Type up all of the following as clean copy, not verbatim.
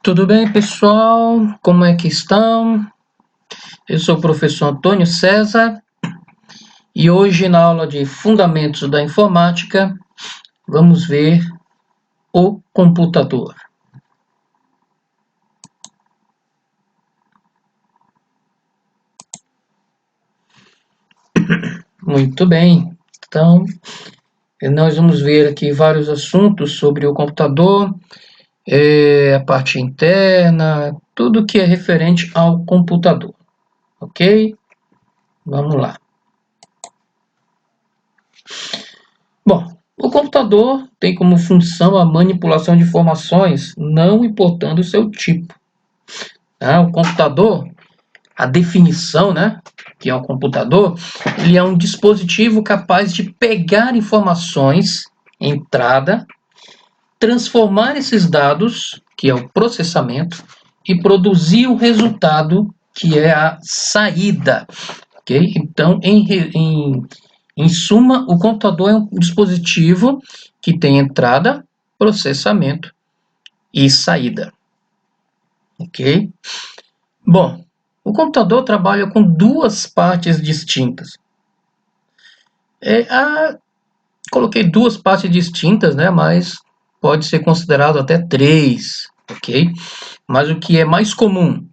Tudo bem, pessoal? Como é que estão? Eu sou o professor Antônio César e hoje, na aula de Fundamentos da Informática, vamos ver o computador. Muito bem, então nós vamos ver aqui vários assuntos sobre o computador, a parte interna, tudo que é referente ao computador, ok? Vamos lá. Bom, o computador tem como função a manipulação de informações, não importando o seu tipo. O computador, a definição, que é um computador, ele é um dispositivo capaz de pegar informações, entrada, transformar esses dados, que é o processamento, e produzir o resultado, que é a saída. Okay? Então, em suma, o computador é um dispositivo que tem entrada, processamento e saída. Ok? Bom, o computador trabalha com duas partes distintas. Coloquei duas partes distintas, mas pode ser considerado até três, ok? Mas o que é mais comum?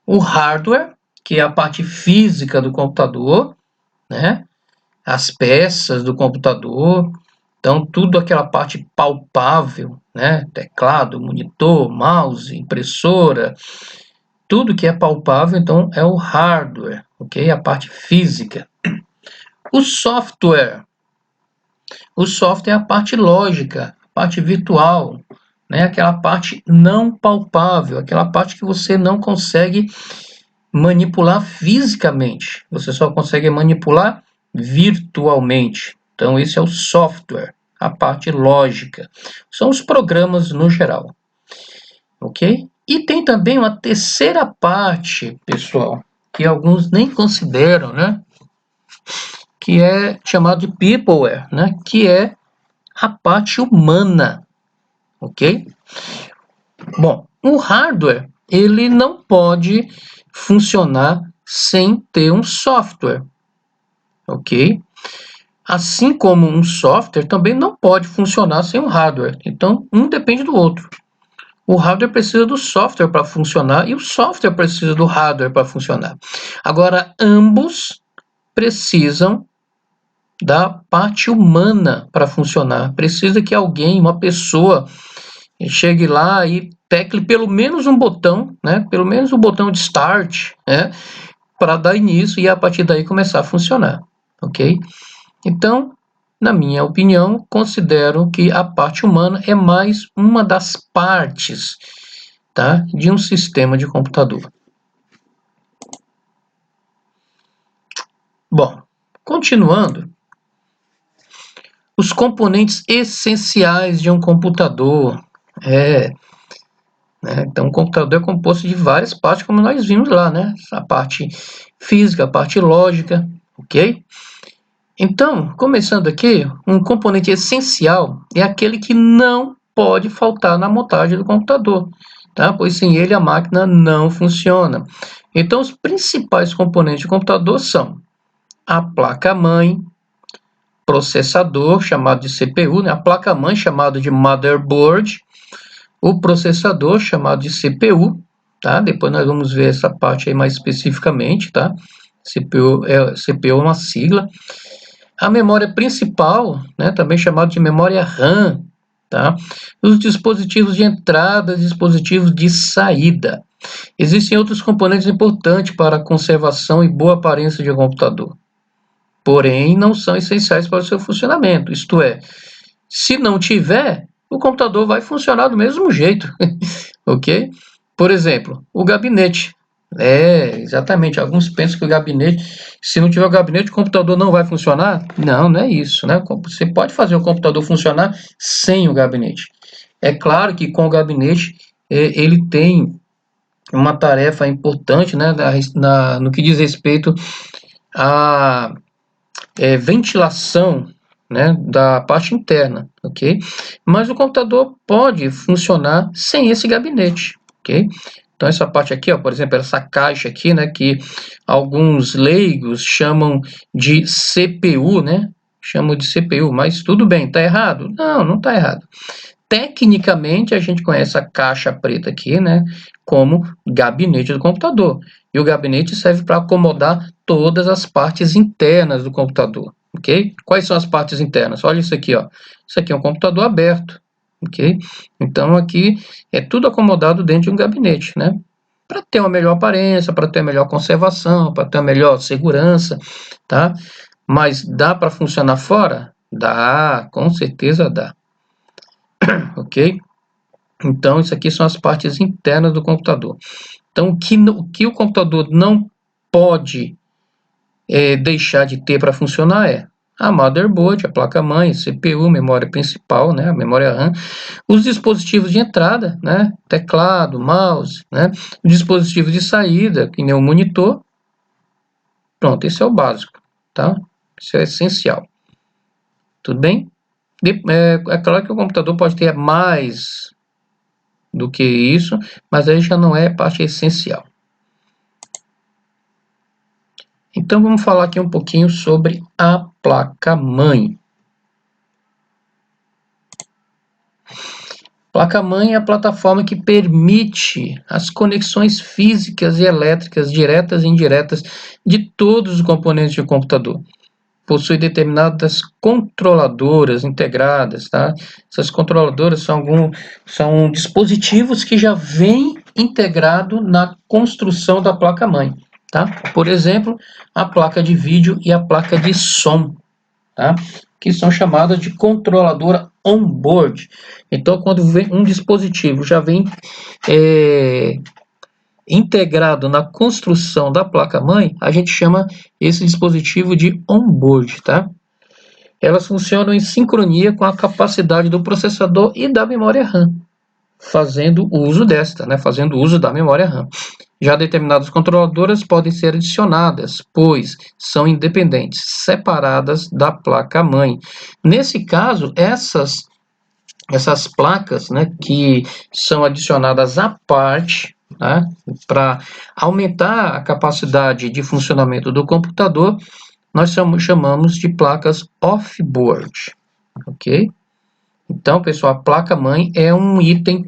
O hardware, que é a parte física do computador, as peças do computador, então tudo aquela parte palpável, teclado, monitor, mouse, impressora, tudo que é palpável, então é o hardware, ok? A parte física. O software é a parte lógica, a parte virtual, aquela parte não palpável, aquela parte que você não consegue manipular fisicamente, você só consegue manipular virtualmente. Então, esse é o software, a parte lógica. São os programas no geral. Ok? E tem também uma terceira parte, pessoal, que alguns nem consideram, que é chamado de peopleware, que é a parte humana. Ok? Bom, o hardware, ele não pode funcionar sem ter um software. Ok? Assim como um software também não pode funcionar sem um hardware. Então, um depende do outro. O hardware precisa do software para funcionar e o software precisa do hardware para funcionar. Agora, ambos precisam da parte humana para funcionar. Precisa que alguém, uma pessoa, chegue lá e tecle pelo menos um botão, pelo menos o botão de start, para dar início e a partir daí começar a funcionar, ok? Então, na minha opinião, considero que a parte humana é mais uma das partes, de um sistema de computador. Bom, continuando, os componentes essenciais de um computador. Então, o computador é composto de várias partes, como nós vimos lá, a parte física, a parte lógica, ok? Então, começando aqui, um componente essencial é aquele que não pode faltar na montagem do computador, pois sem ele a máquina não funciona. Então, os principais componentes do computador são a placa-mãe, processador, chamado de CPU, a placa-mãe, chamada de motherboard, o processador, chamado de CPU, depois nós vamos ver essa parte aí mais especificamente, CPU é uma sigla. A memória principal, também chamada de memória RAM, os dispositivos de entrada, dispositivos de saída. Existem outros componentes importantes para a conservação e boa aparência de um computador, porém não são essenciais para o seu funcionamento, isto é, se não tiver, o computador vai funcionar do mesmo jeito, ok? Por exemplo, o gabinete. Exatamente, alguns pensam que o gabinete, se não tiver o gabinete, o computador não vai funcionar. Não, não é isso, Você pode fazer o computador funcionar sem o gabinete. É claro que com o gabinete, ele tem uma tarefa importante, no que diz respeito à ventilação, da parte interna, ok? Mas o computador pode funcionar sem esse gabinete, ok? Então essa parte aqui, ó, por exemplo, essa caixa aqui, né, que alguns leigos chamam de CPU, né? Chamam de CPU, mas tudo bem, tá errado? Não, não tá errado. Tecnicamente, a gente conhece a caixa preta aqui, né, como gabinete do computador. E o gabinete serve para acomodar todas as partes internas do computador, ok? Quais são as partes internas? Olha isso aqui, ó. Isso aqui é um computador aberto, ok? Então, aqui é tudo acomodado dentro de um gabinete, né? Para ter uma melhor aparência, para ter uma melhor conservação, para ter uma melhor segurança, tá? Mas dá para funcionar fora? Dá, com certeza dá. Ok? Então, isso aqui são as partes internas do computador. Então, o que o computador não pode deixar de ter para funcionar é a motherboard, a placa-mãe, CPU, memória principal, né, a memória RAM, os dispositivos de entrada, né, teclado, mouse, né, os dispositivos de saída, que nem o monitor. Pronto, esse é o básico, tá? Isso é essencial. Tudo bem? É claro que o computador pode ter mais do que isso, mas aí já não é parte essencial. Então vamos falar aqui um pouquinho sobre a placa-mãe. Placa-mãe é a plataforma que permite as conexões físicas e elétricas diretas e indiretas de todos os componentes do computador. Possui determinadas controladoras integradas, tá? Essas controladoras são dispositivos que já vêm integrado na construção da placa-mãe, tá? Por exemplo, a placa de vídeo e a placa de som, tá? Que são chamadas de controladora on-board. Então, quando vem um dispositivo já vem integrado na construção da placa-mãe, a gente chama esse dispositivo de on-board, tá? Elas funcionam em sincronia com a capacidade do processador e da memória RAM, fazendo uso desta, né? Fazendo uso da memória RAM. Já determinadas controladoras podem ser adicionadas, pois são independentes, separadas da placa-mãe. Nesse caso, essas placas, né, que são adicionadas à parte, né, para aumentar a capacidade de funcionamento do computador, nós chamamos de placas off-board, ok? Então, pessoal, a placa-mãe é um item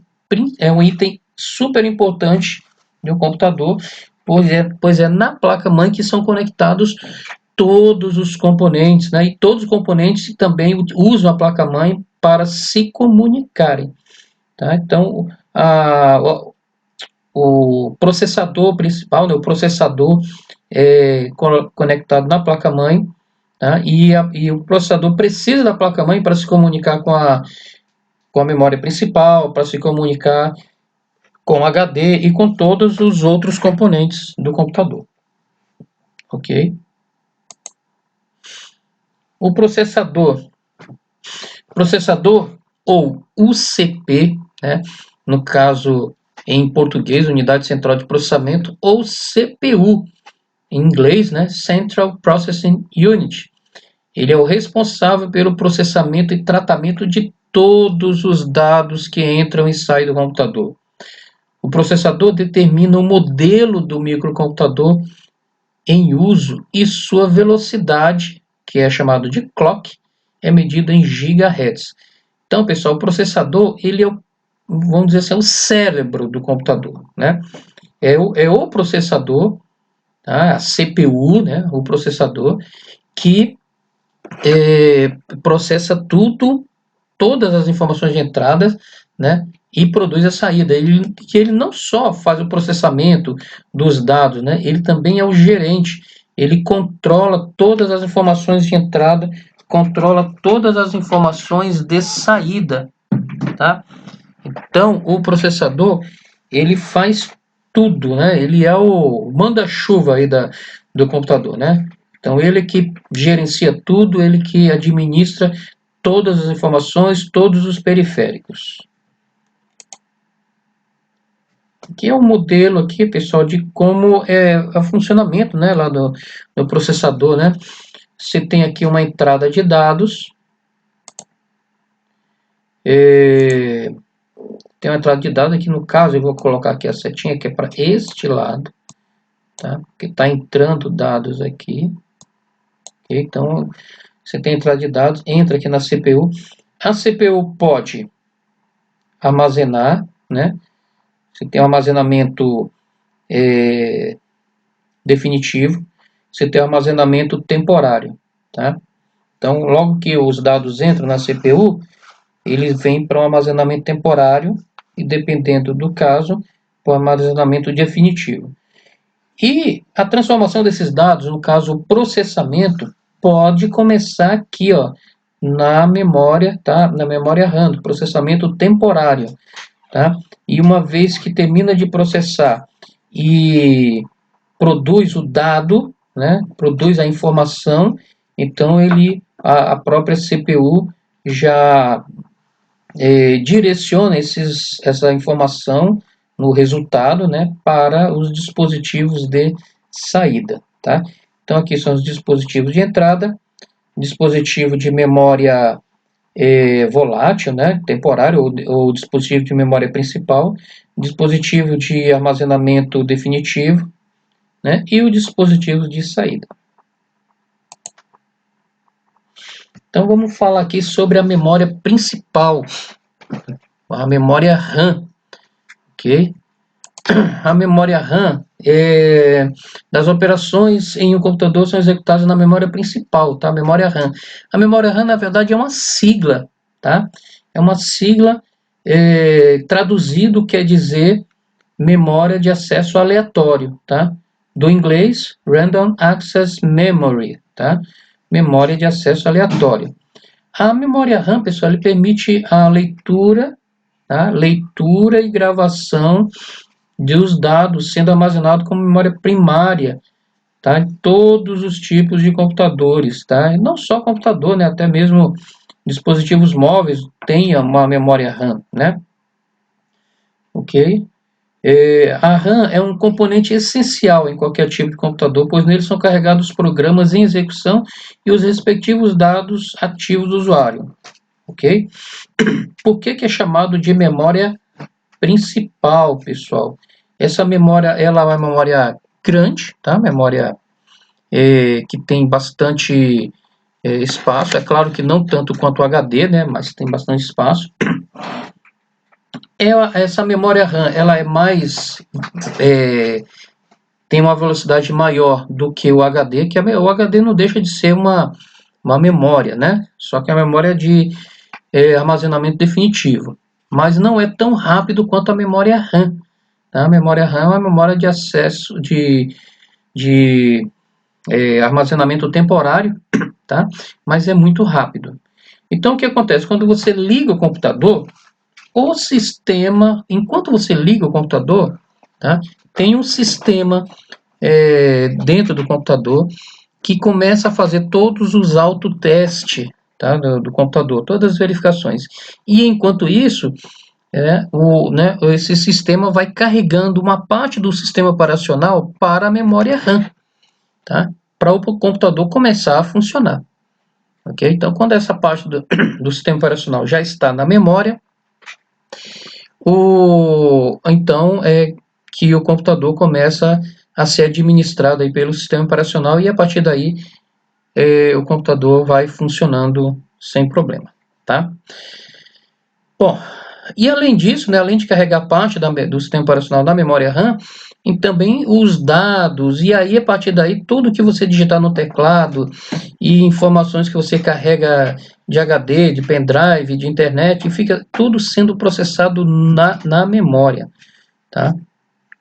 super importante do computador, pois é na placa-mãe que são conectados todos os componentes, né? E todos os componentes também usam a placa-mãe para se comunicarem, tá? Então, o processador principal, né, o processador é conectado na placa-mãe, tá? E o processador precisa da placa-mãe para se comunicar com a memória principal, para se comunicar com o HD e com todos os outros componentes do computador, ok? O processador ou UCP, né, no caso em português, Unidade Central de Processamento, ou CPU, em inglês, né, Central Processing Unit. Ele é o responsável pelo processamento e tratamento de todos os dados que entram e saem do computador. O processador determina o modelo do microcomputador em uso e sua velocidade, que é chamado de clock, é medida em gigahertz. Então, pessoal, o processador, ele é, vamos dizer assim, o cérebro do computador, né? É o processador, tá? A CPU, né? O processador, que processa todas as informações de entrada, né? E produz a saída. Ele não só faz o processamento dos dados, né? Ele também é o gerente. Ele controla todas as informações de entrada, controla todas as informações de saída, tá? Então, o processador, ele faz tudo, né? Ele é o manda-chuva aí do computador, né? Então, ele que gerencia tudo, ele que administra todas as informações, todos os periféricos. Aqui é um modelo aqui, pessoal, de como é o funcionamento, né, lá do processador, né? Você tem aqui uma entrada de dados, tem uma entrada de dados aqui, no caso eu vou colocar aqui a setinha que é para este lado, tá? Porque está entrando dados aqui, okay? Então você tem entrada de dados, entra aqui na CPU, a CPU pode armazenar, né? Você tem um armazenamento definitivo, você tem um armazenamento temporário, tá? Então logo que os dados entram na CPU, eles vêm para um armazenamento temporário e, dependendo do caso, para o armazenamento definitivo. E a transformação desses dados, no caso o processamento, pode começar aqui, ó, na memória, tá? Na memória RAM, processamento temporário, tá? E uma vez que termina de processar e produz o dado, né? Produz a informação, então a própria CPU já direciona essa informação no resultado, né, para os dispositivos de saída, tá? Então aqui são os dispositivos de entrada, dispositivo de memória volátil, né, temporário, ou dispositivo de memória principal, dispositivo de armazenamento definitivo, né, e o dispositivo de saída. Então vamos falar aqui sobre a memória principal, a memória RAM, ok? A memória RAM das operações em um computador são executadas na memória principal, tá? Memória RAM. A memória RAM, na verdade, é uma sigla, tá? É uma sigla, traduzido quer dizer memória de acesso aleatório, tá? Do inglês, Random Access Memory, tá? Memória de acesso aleatório. A memória RAM, pessoal, ele permite a leitura, tá? Leitura e gravação dos dados sendo armazenados como memória primária, tá? Em todos os tipos de computadores, tá? E não só computador, né? Até mesmo dispositivos móveis têm uma memória RAM, né? Ok? A RAM é um componente essencial em qualquer tipo de computador, pois nele são carregados os programas em execução e os respectivos dados ativos do usuário. Ok? Por que é chamado de memória principal, pessoal? Essa memória, ela é uma memória grande, tá? Memória que tem bastante espaço. É claro que não tanto quanto o HD, né? Mas tem bastante espaço. Essa memória RAM, ela é mais... tem uma velocidade maior do que o HD, que o HD não deixa de ser uma memória, né? Só que a memória de armazenamento definitivo. Mas não é tão rápido quanto a memória RAM. Tá? A memória RAM é uma memória de acesso de armazenamento temporário, tá? Mas é muito rápido. Então, o que acontece? Quando você liga o computador, o sistema, enquanto você liga o computador, tá? Tem um sistema dentro do computador que começa a fazer todos os autotestes, tá? do computador, todas as verificações. E enquanto isso, esse sistema vai carregando uma parte do sistema operacional para a memória RAM, tá? Para o computador começar a funcionar. Okay? Então, quando essa parte do sistema operacional já está na memória, então é que o computador começa a ser administrado aí pelo sistema operacional e a partir daí o computador vai funcionando sem problema, tá? Bom, e além disso, né, além de carregar parte do sistema operacional da memória RAM, e também os dados, e aí a partir daí tudo que você digitar no teclado e informações que você carrega de HD, de pendrive, de internet, fica tudo sendo processado na memória, tá?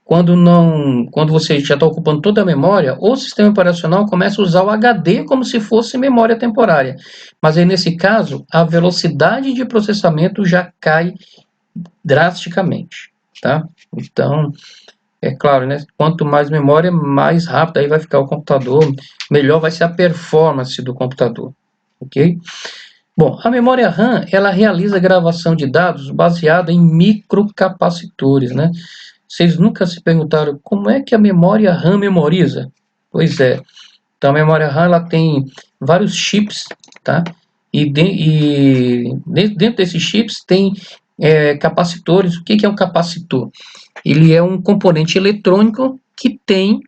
Quando você já está ocupando toda a memória, o sistema operacional começa a usar o HD como se fosse memória temporária. Mas aí, nesse caso, a velocidade de processamento já cai drasticamente, tá? Então, é claro, né? Quanto mais memória, mais rápido aí vai ficar o computador, melhor vai ser a performance do computador, ok? Bom, a memória RAM, ela realiza a gravação de dados baseada em microcapacitores, né? Vocês nunca se perguntaram como é que a memória RAM memoriza? Pois é. Então a memória RAM ela tem vários chips, tá? E dentro desses chips tem capacitores. O que é um capacitor? Ele é um componente eletrônico que tem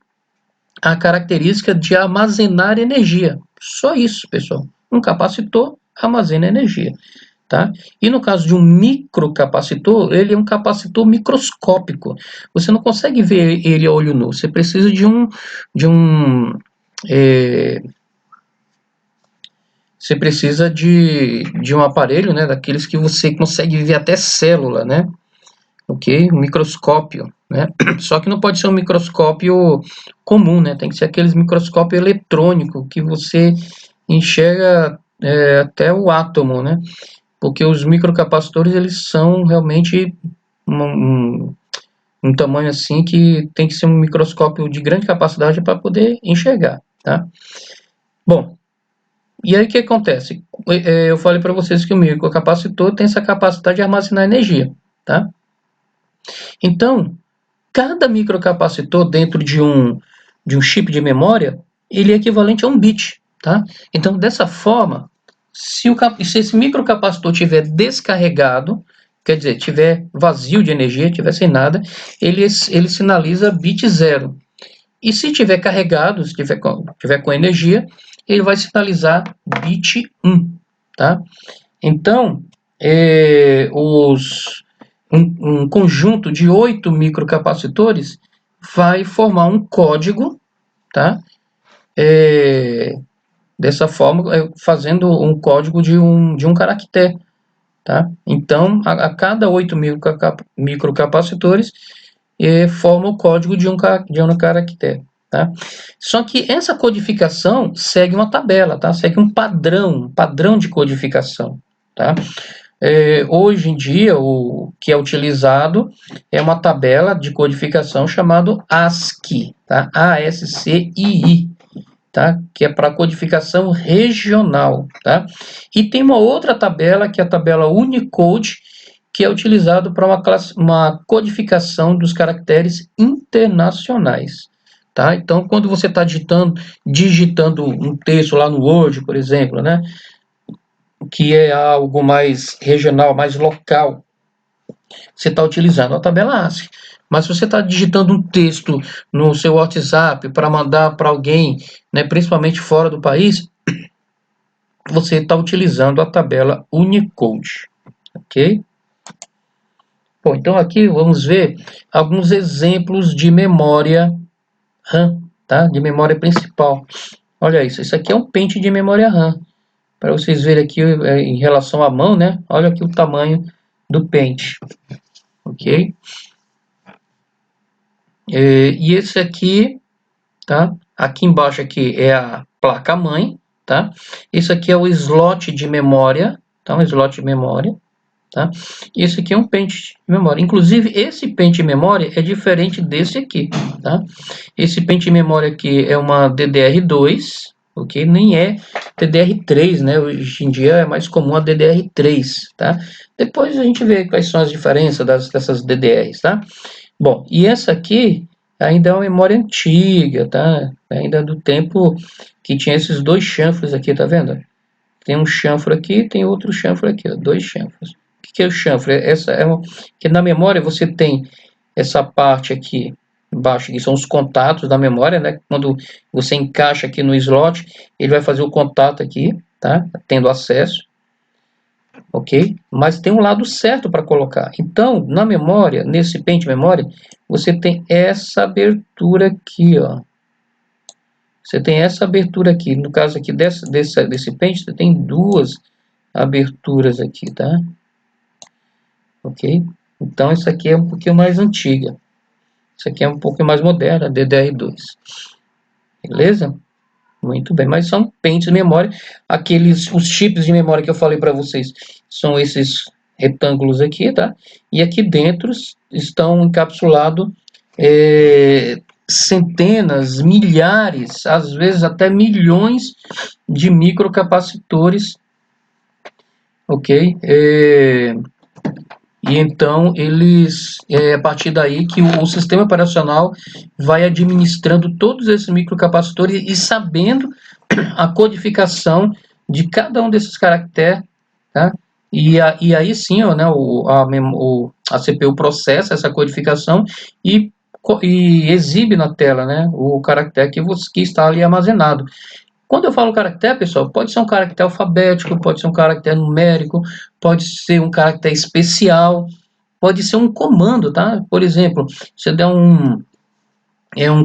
a característica de armazenar energia. Só isso, pessoal. Um capacitor armazena energia. Tá? E no caso de um microcapacitor, ele é um capacitor microscópico. Você não consegue ver ele a olho nu. Você precisa você precisa de um aparelho, né, daqueles que você consegue ver até célula, né? Ok? Um microscópio, né? Só que não pode ser um microscópio comum, né? Tem que ser aqueles microscópio eletrônico que você enxerga até o átomo, né? Porque os microcapacitores, eles são realmente um tamanho assim que tem que ser um microscópio de grande capacidade para poder enxergar, tá? Bom, e aí o que acontece? Eu falei para vocês que o microcapacitor tem essa capacidade de armazenar energia, tá? Então, cada microcapacitor dentro de um chip de memória, ele é equivalente a um bit, tá? Então, dessa forma, se esse microcapacitor tiver descarregado, quer dizer, tiver vazio de energia, tiver sem nada, ele sinaliza bit 0. E se tiver carregado, se tiver com energia, ele vai sinalizar bit 1, tá? Então, um conjunto de 8 microcapacitores vai formar um código, tá? Dessa forma, fazendo um código de um caractere, tá? Então, a cada 8 microcapacitores forma o código de um caractere, tá? Só que essa codificação segue uma tabela, tá? Segue um padrão de codificação, tá? Hoje em dia, o que é utilizado é uma tabela de codificação chamado ASCII, tá? ASCII, tá? Que é para codificação regional, tá? E tem uma outra tabela, que é a tabela Unicode, que é utilizado para uma codificação dos caracteres internacionais, tá? Então, quando você está digitando um texto lá no Word, por exemplo, né? Que é algo mais regional, mais local, você está utilizando a tabela ASCII. Mas se você está digitando um texto no seu WhatsApp para mandar para alguém, né, principalmente fora do país, você está utilizando a tabela Unicode, ok? Bom, então aqui vamos ver alguns exemplos de memória RAM, tá? De memória principal. Olha isso aqui é um pente de memória RAM. Para vocês verem aqui em relação à mão, né? Olha aqui o tamanho do pente, ok? E esse aqui, tá? Aqui embaixo aqui é a placa-mãe, tá? Esse aqui é o slot de memória, tá? Um slot de memória, tá? E esse aqui é um pente de memória. Inclusive, esse pente de memória é diferente desse aqui, tá? Esse pente de memória aqui é uma DDR2, ok? Nem é DDR3, né? Hoje em dia é mais comum a DDR3, tá? Depois a gente vê quais são as diferenças dessas DDRs, tá? Bom, e essa aqui ainda é uma memória antiga, tá? Ainda do tempo que tinha esses dois chanfros aqui, tá vendo? Tem um chanfro aqui, tem outro chanfro aqui, ó, dois chanfros. O que é o chanfro? Que na memória você tem essa parte aqui embaixo, que são os contatos da memória, né? Quando você encaixa aqui no slot, ele vai fazer o contato aqui, tá? Tendo acesso, ok? Mas tem um lado certo para colocar. Então, na memória, nesse pente memória, você tem essa abertura aqui, ó. Você tem essa abertura aqui. No caso aqui desse pente, você tem duas aberturas aqui, tá? Ok? Então, isso aqui é um pouquinho mais antiga. Isso aqui é um pouco mais moderna, DDR2. Beleza? Muito bem, mas são pentes de memória. Os chips de memória que eu falei para vocês são esses retângulos aqui, tá? E aqui dentro estão encapsulados centenas, milhares, às vezes até milhões de microcapacitores, ok? E então, a partir daí que o sistema operacional vai administrando todos esses microcapacitores e sabendo a codificação de cada um desses caracteres, tá? E aí sim, ó, né, a CPU processa essa codificação e exibe na tela, né, o caractere que está ali armazenado. Quando eu falo caractere, pessoal, pode ser um caractere alfabético, pode ser um caractere numérico, pode ser um caractere especial, pode ser um comando, tá? Por exemplo, você der um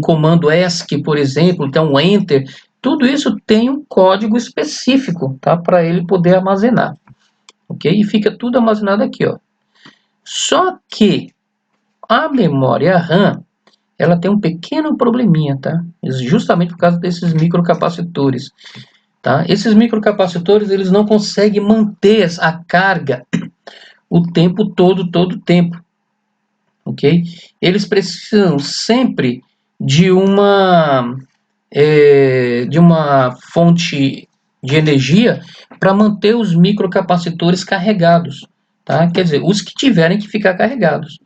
comando ESC, por exemplo, tem um Enter, tudo isso tem um código específico, tá? Para ele poder armazenar, ok? E fica tudo armazenado aqui, ó. Só que a memória RAM, ela tem um pequeno probleminha, tá? Justamente por causa desses microcapacitores, tá? Esses microcapacitores, eles não conseguem manter a carga o tempo todo o tempo, ok? Eles precisam sempre de uma fonte de energia para manter os microcapacitores carregados, tá? Quer dizer, os que tiverem que ficar carregados.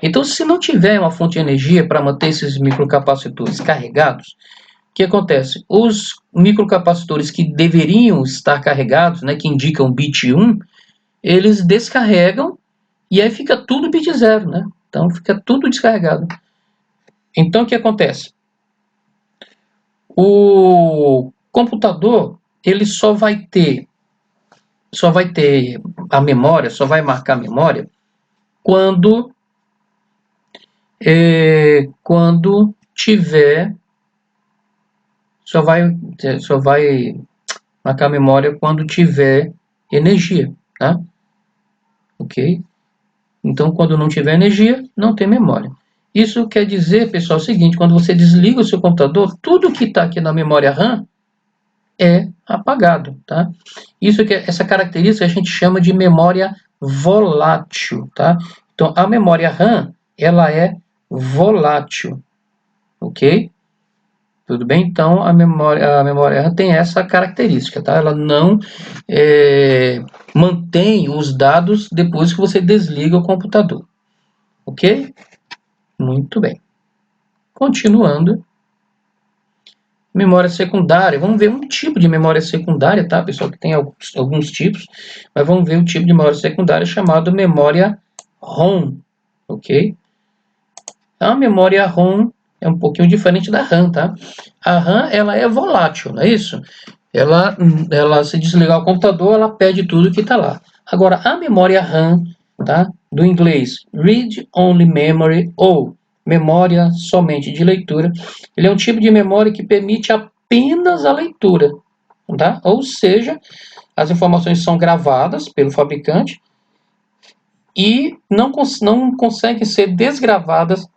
Então, se não tiver uma fonte de energia para manter esses microcapacitores carregados, o que acontece? Os microcapacitores que deveriam estar carregados, né, que indicam bit 1, eles descarregam e aí fica tudo bit 0, né? Então fica tudo descarregado. Então o que acontece? O computador, ele só vai ter a memória, só vai marcar a memória quando tiver, só vai marcar a memória quando tiver energia, tá? Ok? Então, quando não tiver energia, não tem memória. Isso quer dizer, pessoal, o seguinte: quando você desliga o seu computador, tudo que está aqui na memória RAM é apagado, tá? Essa característica a gente chama de memória volátil, tá? Então, a memória RAM, ela é volátil, ok? Tudo bem? Então, a memória RAM tem essa característica, tá? Ela não mantém os dados depois que você desliga o computador, ok? Muito bem. Continuando. Memória secundária. Vamos ver um tipo de memória secundária, tá, pessoal? Que tem alguns tipos. Mas vamos ver um tipo de memória secundária chamado memória ROM. Ok? A memória ROM é um pouquinho diferente da RAM, tá? A RAM, ela é volátil, não é isso? Ela se desligar o computador, ela perde tudo que está lá. Agora, a memória RAM, tá? Do inglês Read Only Memory ou memória somente de leitura, ele é um tipo de memória que permite apenas a leitura, tá? Ou seja, as informações são gravadas pelo fabricante e não conseguem ser desgravadas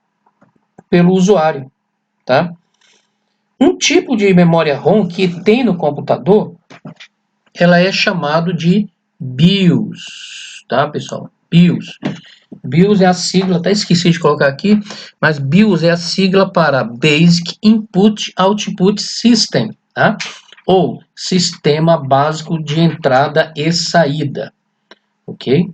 pelo usuário, tá? Um tipo de memória ROM que tem no computador, ela é chamado de BIOS, tá, pessoal? BIOS. BIOS é a sigla, até esqueci de colocar aqui, mas BIOS é a sigla para Basic Input Output System, tá? Ou Sistema Básico de Entrada e Saída, ok?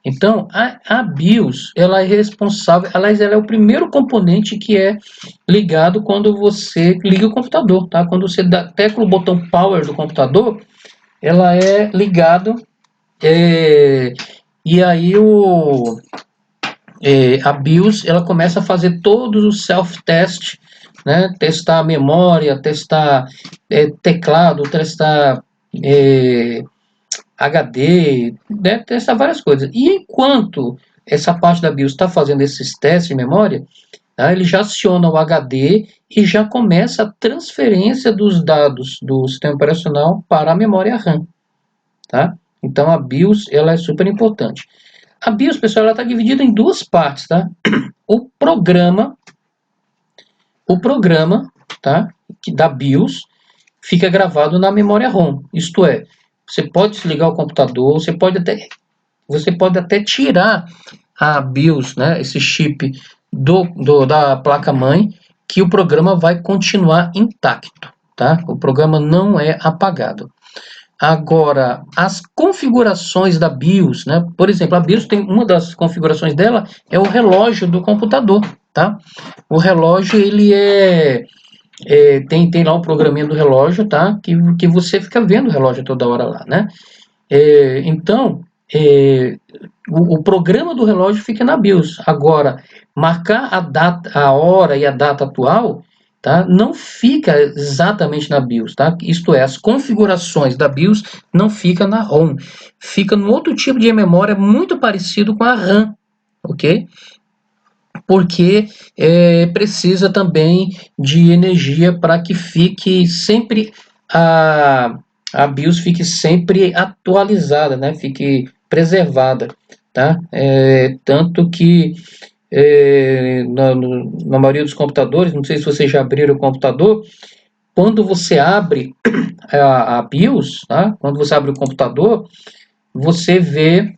Então, a BIOS, ela é responsável, ela é o primeiro componente que é ligado quando você liga o computador, tá? Quando você tecla o botão Power do computador, ela é ligado, e aí a BIOS, ela começa a fazer todos os self-test, né? Testar a memória, testar teclado, testar HD, deve testar várias coisas. E enquanto essa parte da BIOS está fazendo esses testes de memória, tá, ele já aciona o HD e já começa a transferência dos dados do sistema operacional para a memória RAM. Tá? Então a BIOS, ela é super importante. A BIOS, pessoal, ela está dividida em duas partes. Tá? O programa, tá, da BIOS fica gravado na memória ROM. Isto é, você pode desligar o computador, você pode até tirar a BIOS, né, esse chip da placa-mãe, que o programa vai continuar intacto, tá? O programa não é apagado. Agora, as configurações da BIOS, né? Por exemplo, a BIOS tem uma das configurações dela é o relógio do computador, tá? O relógio, ele tem lá um programinha do relógio, tá? Que você fica vendo o relógio toda hora lá, né? Então, o programa do relógio fica na BIOS. Agora, marcar a data, a hora e a data atual, tá? Não fica exatamente na BIOS, tá? Isto é, as configurações da BIOS não fica na ROM, fica no outro tipo de memória muito parecido com a RAM, ok? Porque precisa também de energia para que fique sempre a BIOS fique sempre atualizada, né? Fique preservada, tá? Tanto que na maioria dos computadores, não sei se vocês já abriram o computador, quando você abre a BIOS, tá? Quando você abre o computador, você vê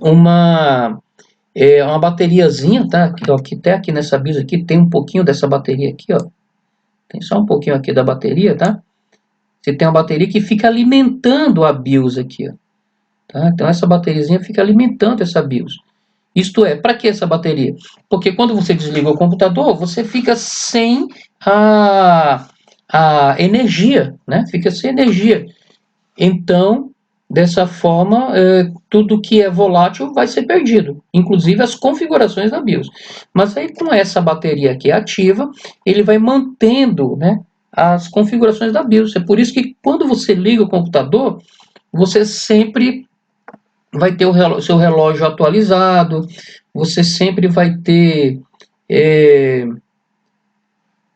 uma uma bateriazinha, tá? Aqui, ó, até aqui nessa BIOS aqui tem um pouquinho dessa bateria aqui, ó. Tem só um pouquinho aqui da bateria, tá? Você tem uma bateria que fica alimentando a BIOS aqui, ó. Tá? Então essa bateriazinha fica alimentando essa BIOS. Isto é, para que essa bateria? Porque quando você desliga o computador, você fica sem a energia, né? Fica sem energia. Então, dessa forma, tudo que é volátil vai ser perdido, inclusive as configurações da BIOS. Mas aí com essa bateria aqui ativa, ele vai mantendo, né, as configurações da BIOS. É por isso que quando você liga o computador, você sempre vai ter o seu relógio atualizado, você sempre vai ter é,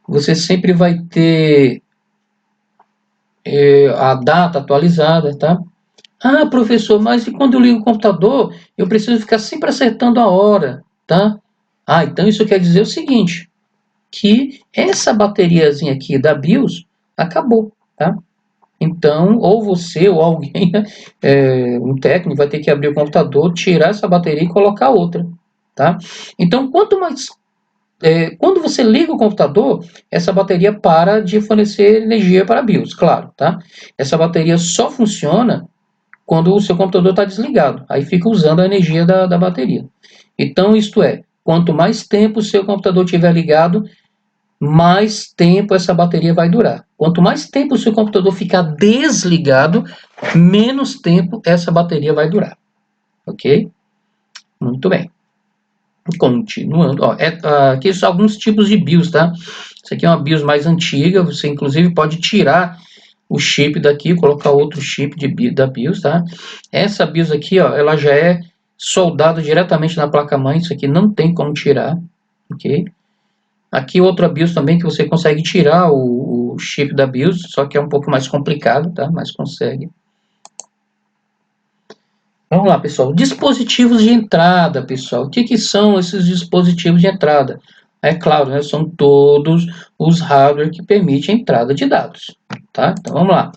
você sempre vai ter a data atualizada, tá? Ah, professor, mas e quando eu ligo o computador, eu preciso ficar sempre acertando a hora, tá? Ah, então isso quer dizer o seguinte, que essa bateriazinha aqui da BIOS acabou, tá? Então, ou você ou alguém, um técnico, vai ter que abrir o computador, tirar essa bateria e colocar outra, tá? Então, quanto mais quando você liga o computador, essa bateria para de fornecer energia para a BIOS, claro, tá? Essa bateria só funciona quando o seu computador está desligado, aí fica usando a energia da bateria. Então, isto é, quanto mais tempo o seu computador estiver ligado, mais tempo essa bateria vai durar. Quanto mais tempo o seu computador ficar desligado, menos tempo essa bateria vai durar. Ok? Muito bem. Continuando, ó, aqui são alguns tipos de BIOS, tá? Isso aqui é uma BIOS mais antiga, você inclusive pode tirar o chip daqui, colocar outro chip da BIOS, tá? Essa BIOS aqui, ó, ela já é soldada diretamente na placa-mãe, isso aqui não tem como tirar, ok? Aqui outra BIOS também que você consegue tirar o chip da BIOS, só que é um pouco mais complicado, tá? Mas consegue. Vamos lá, pessoal. Dispositivos de entrada, pessoal. O que são esses dispositivos de entrada? É claro, né, são todos os hardware que permitem entrada de dados, tá? Então vamos lá.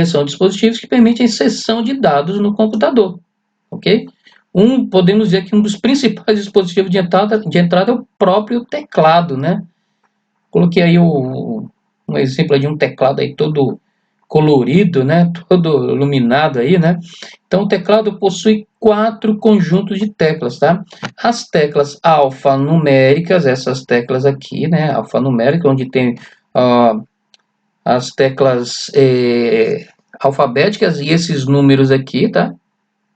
São dispositivos que permitem inserção de dados no computador, ok? Podemos dizer que um dos principais dispositivos de entrada é o próprio teclado, né? Coloquei aí um exemplo de um teclado aí todo colorido, né? Todo iluminado aí, né? Então o teclado possui 4 conjuntos de teclas, tá? As teclas alfanuméricas, essas teclas aqui, né? Alfanumérica, onde tem as teclas alfabéticas e esses números aqui, tá?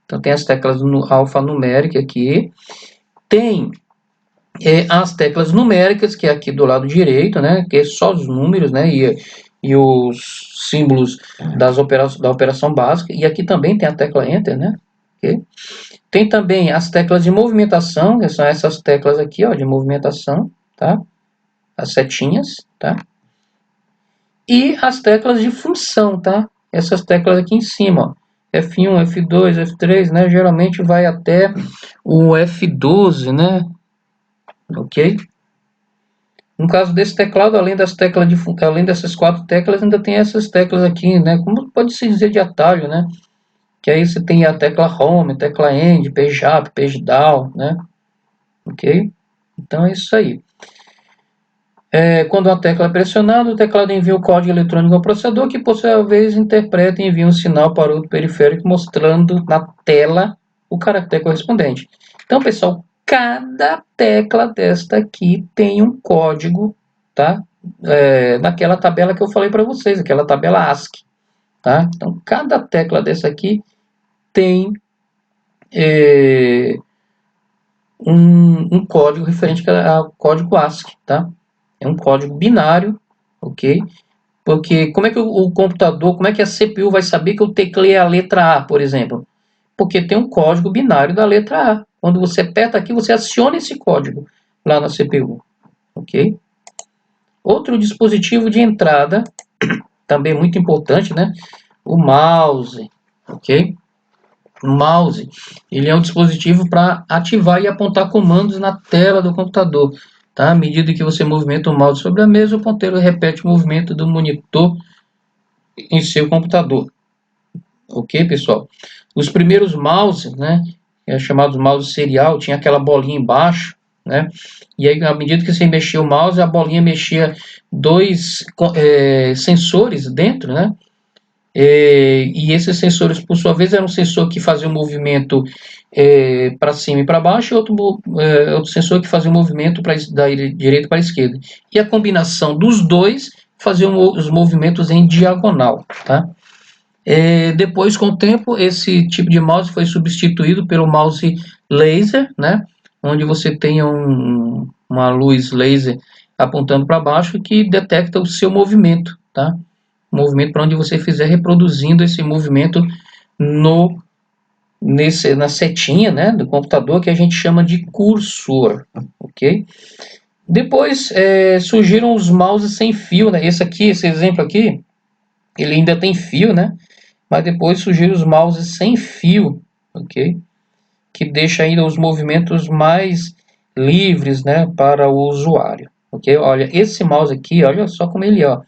Então tem as teclas alfanuméricas aqui. Tem as teclas numéricas, que é aqui do lado direito, né? Que é só os números, né? E os símbolos da operação básica. E aqui também tem a tecla Enter, né? Okay? Tem também as teclas de movimentação, que são essas teclas aqui, ó, de movimentação, tá? As setinhas, tá? E as teclas de função, tá? Essas teclas aqui em cima, ó. F1, F2, F3, né? Geralmente vai até o F12, né? Ok? No caso desse teclado, além dessas 4 teclas, ainda tem essas teclas aqui, né? Como pode se dizer de atalho, né? Que aí você tem a tecla Home, tecla End, Page Up, Page Down, né? Ok? Então é isso aí. Quando a tecla é pressionada, o teclado envia o código eletrônico ao processador, que por sua vez interpreta e envia um sinal para o periférico, mostrando na tela o caractere correspondente. Então, pessoal, cada tecla desta aqui tem um código, tá? Naquela tabela que eu falei para vocês, aquela tabela ASCII, tá? Então, cada tecla dessa aqui tem um código referente ao código ASCII, tá? É um código binário, ok? Porque como é que o computador, como é que a CPU vai saber que eu tecleei a letra A, por exemplo? Porque tem um código binário da letra A. Quando você aperta aqui, você aciona esse código lá na CPU, ok? Outro dispositivo de entrada, também muito importante, né? O mouse, ok? O mouse, ele é um dispositivo para ativar e apontar comandos na tela do computador, tá? À medida que você movimenta o mouse sobre a mesa, o ponteiro repete o movimento do monitor em seu computador. Ok, pessoal? Os primeiros mouses, né, chamados mouse serial, tinha aquela bolinha embaixo, né? E aí, à medida que você mexia o mouse, a bolinha mexia dois sensores dentro, né? E esses sensores, por sua vez, eram um sensor que fazia um movimento para cima e para baixo, e outro sensor que fazia um movimento da direita para a esquerda. E a combinação dos dois fazia os movimentos em diagonal, tá? Depois, com o tempo, esse tipo de mouse foi substituído pelo mouse laser, né? Onde você tem uma luz laser apontando para baixo que detecta o seu movimento, tá? Movimento para onde você fizer, reproduzindo esse movimento na setinha, né, do computador, que a gente chama de cursor, ok? Depois surgiram os mouses sem fio, né? Esse exemplo aqui, ele ainda tem fio, né? Mas depois surgiram os mouses sem fio, ok? Que deixa ainda os movimentos mais livres, né, para o usuário, ok? Olha, esse mouse aqui, olha só como ele, ó,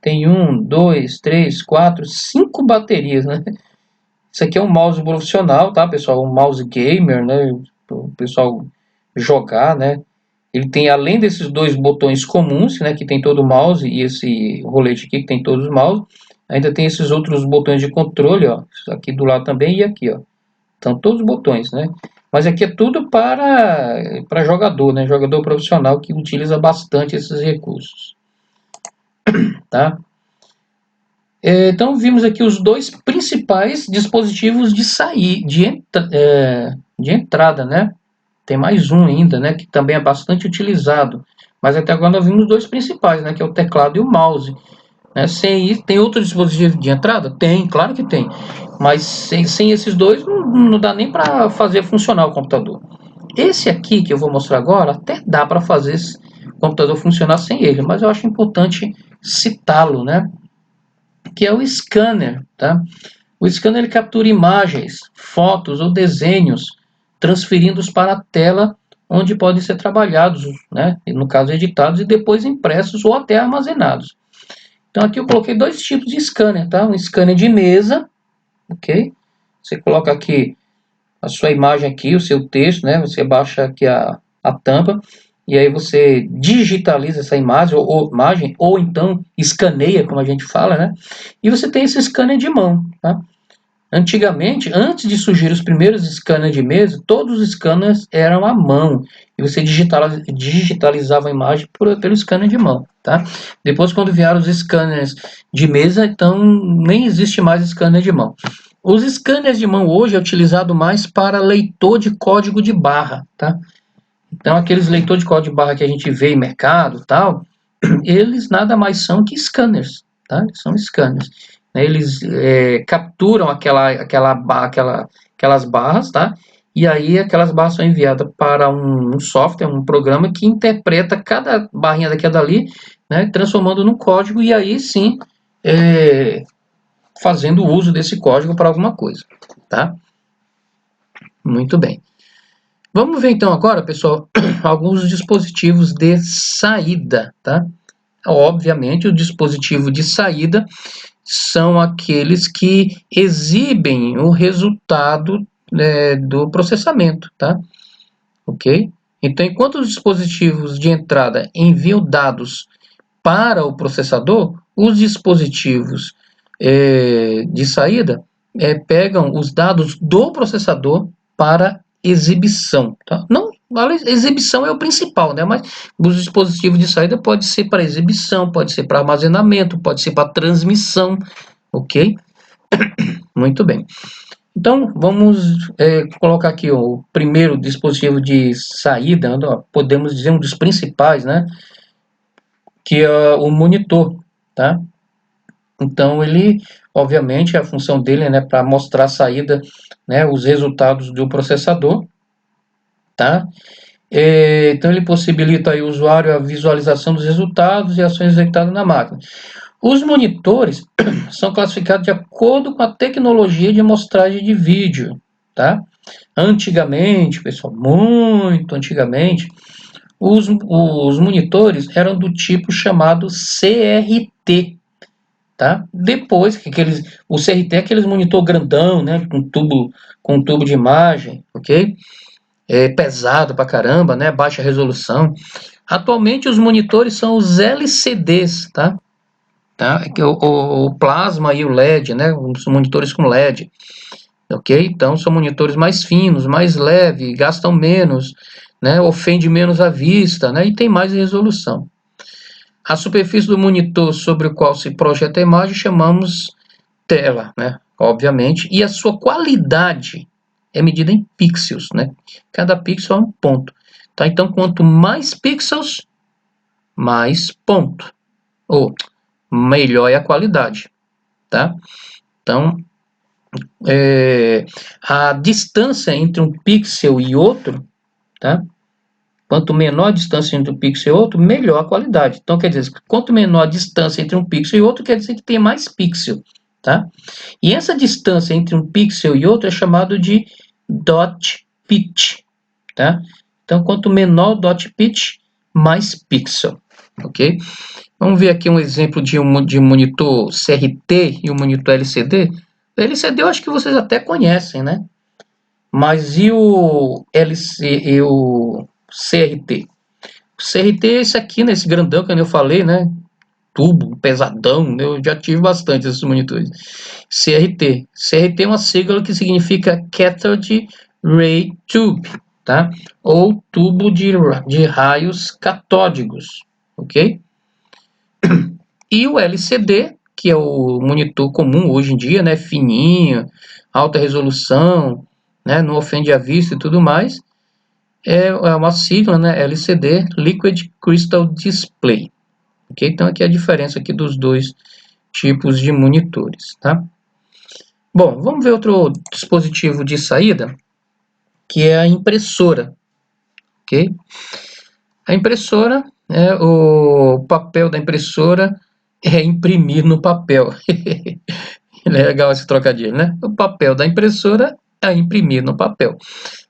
tem 1, 2, 3, 4, 5 baterias, né? Isso aqui é um mouse profissional, tá, pessoal? Um mouse gamer, né? O pessoal jogar, né? Ele tem, além desses dois botões comuns, né, que tem todo o mouse, e esse rolete aqui que tem todos os mouse, ainda tem esses outros botões de controle, ó, aqui do lado também e aqui, ó. Então, todos os botões, né? Mas aqui é tudo para jogador, né? Jogador profissional que utiliza bastante esses recursos, tá? Então, vimos aqui os dois principais dispositivos de entrada, né? Tem mais um ainda, né? Que também é bastante utilizado. Mas até agora nós vimos os dois principais, né? Que é o teclado e o mouse. Né? Tem outro dispositivo de entrada? Tem, claro que tem. Mas sem esses dois não dá nem para fazer funcionar o computador. Esse aqui que eu vou mostrar agora, até dá para fazer o computador funcionar sem ele. Mas eu acho importante citá-lo, né? Que é o scanner, tá? O scanner ele captura imagens, fotos ou desenhos, transferindo-os para a tela onde podem ser trabalhados, né? No caso editados e depois impressos ou até armazenados. Então aqui eu coloquei dois tipos de scanner, tá? Um scanner de mesa, ok? Você coloca aqui a sua imagem aqui, o seu texto, né? Você baixa aqui a tampa e aí você digitaliza essa imagem ou então escaneia, como a gente fala, né? E você tem esse scanner de mão, tá? Antigamente, antes de surgir os primeiros scanners de mesa, todos os scanners eram à mão e você digitalizava a imagem pelo scanner de mão, tá? Depois, quando vieram os scanners de mesa, então nem existe mais scanner de mão. Os scanners de mão hoje é utilizado mais para leitor de código de barra, tá? Então, aqueles leitores de código de barra que a gente vê em mercado, tal, eles nada mais são que scanners, tá? São scanners. Eles capturam aquelas barras, tá? E aí aquelas barras são enviadas para um software, um programa que interpreta cada barrinha daqui a dali, né? Transformando num código e aí sim fazendo uso desse código para alguma coisa, tá? Muito bem. Vamos ver então agora, pessoal, alguns dispositivos de saída, tá? Obviamente, o dispositivo de saída são aqueles que exibem o resultado do processamento, tá? Ok? Então, enquanto os dispositivos de entrada enviam dados para o processador, os dispositivos de saída pegam os dados do processador para exibição, tá? Não, a exibição é o principal, né? Mas os dispositivos de saída pode ser para exibição, pode ser para armazenamento, pode ser para transmissão, ok? Muito bem. Então, vamos colocar aqui o primeiro dispositivo de saída, podemos dizer um dos principais, né? Que é o monitor, tá? Então, ele, obviamente, a função dele é, né, para mostrar a saída, né, os resultados do processador, tá? Então, ele possibilita aí, ao usuário a visualização dos resultados e ações executadas na máquina. Os monitores são classificados de acordo com a tecnologia de mostragem de vídeo, tá? Antigamente, pessoal, muito antigamente, os monitores eram do tipo chamado CRT, tá? Depois que o CRT é aqueles monitor grandão, né, com tubo de imagem, ok? Pesado pra caramba, né, baixa resolução. Atualmente os monitores são os LCDs, tá? O plasma e o LED, né, os monitores com LED, ok? Então são monitores mais finos, mais leves, gastam menos, né, ofende menos a vista, né, e tem mais resolução. A superfície do monitor sobre o qual se projeta a imagem chamamos tela, né, obviamente, e a sua qualidade é medida em pixels, né? Cada pixel é um ponto, tá? Então quanto mais pixels, mais ponto, ou melhor é a qualidade, tá? Então a distância entre um pixel e outro, tá? Quanto menor a distância entre um pixel e outro, melhor a qualidade. Então, quer dizer, quanto menor a distância entre um pixel e outro, quer dizer que tem mais pixel, tá? E essa distância entre um pixel e outro é chamado de dot pitch, tá? Então, quanto menor o dot pitch, mais pixel, ok? Vamos ver aqui um exemplo de monitor CRT e um monitor LCD. O LCD eu acho que vocês até conhecem, né? Mas e o CRT? O CRT é esse aqui, né? Esse grandão que eu falei, né? Tubo, pesadão, eu já tive bastante esses monitores. CRT. CRT é uma sigla que significa Cathode Ray Tube, tá? Ou tubo de raios catódicos, ok? E o LCD, que é o monitor comum hoje em dia, né? Fininho, alta resolução, né? Não ofende a vista e tudo mais. É uma sigla, né? LCD, Liquid Crystal Display. Okay? Então aqui é a diferença aqui dos dois tipos de monitores, tá? Bom, vamos ver outro dispositivo de saída, que é a impressora, ok? A impressora, o papel da impressora é imprimir no papel. É legal esse trocadilho, né? O papel da impressora é imprimir no papel,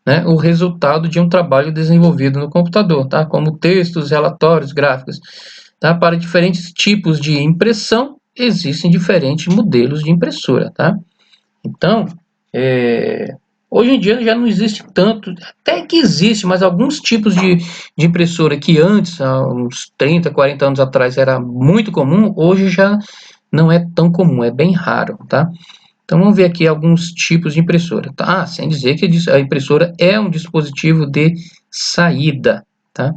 né? O resultado de um trabalho desenvolvido no computador, tá? Como textos, relatórios, gráficos. Tá? Para diferentes tipos de impressão, existem diferentes modelos de impressora, tá? Então, hoje em dia já não existe tanto, até que existe, mas alguns tipos de impressora que antes, há uns 30, 40 anos atrás, era muito comum, hoje já não é tão comum, é bem raro, tá? Então vamos ver aqui alguns tipos de impressora, tá? Sem dizer que a impressora é um dispositivo de saída, tá?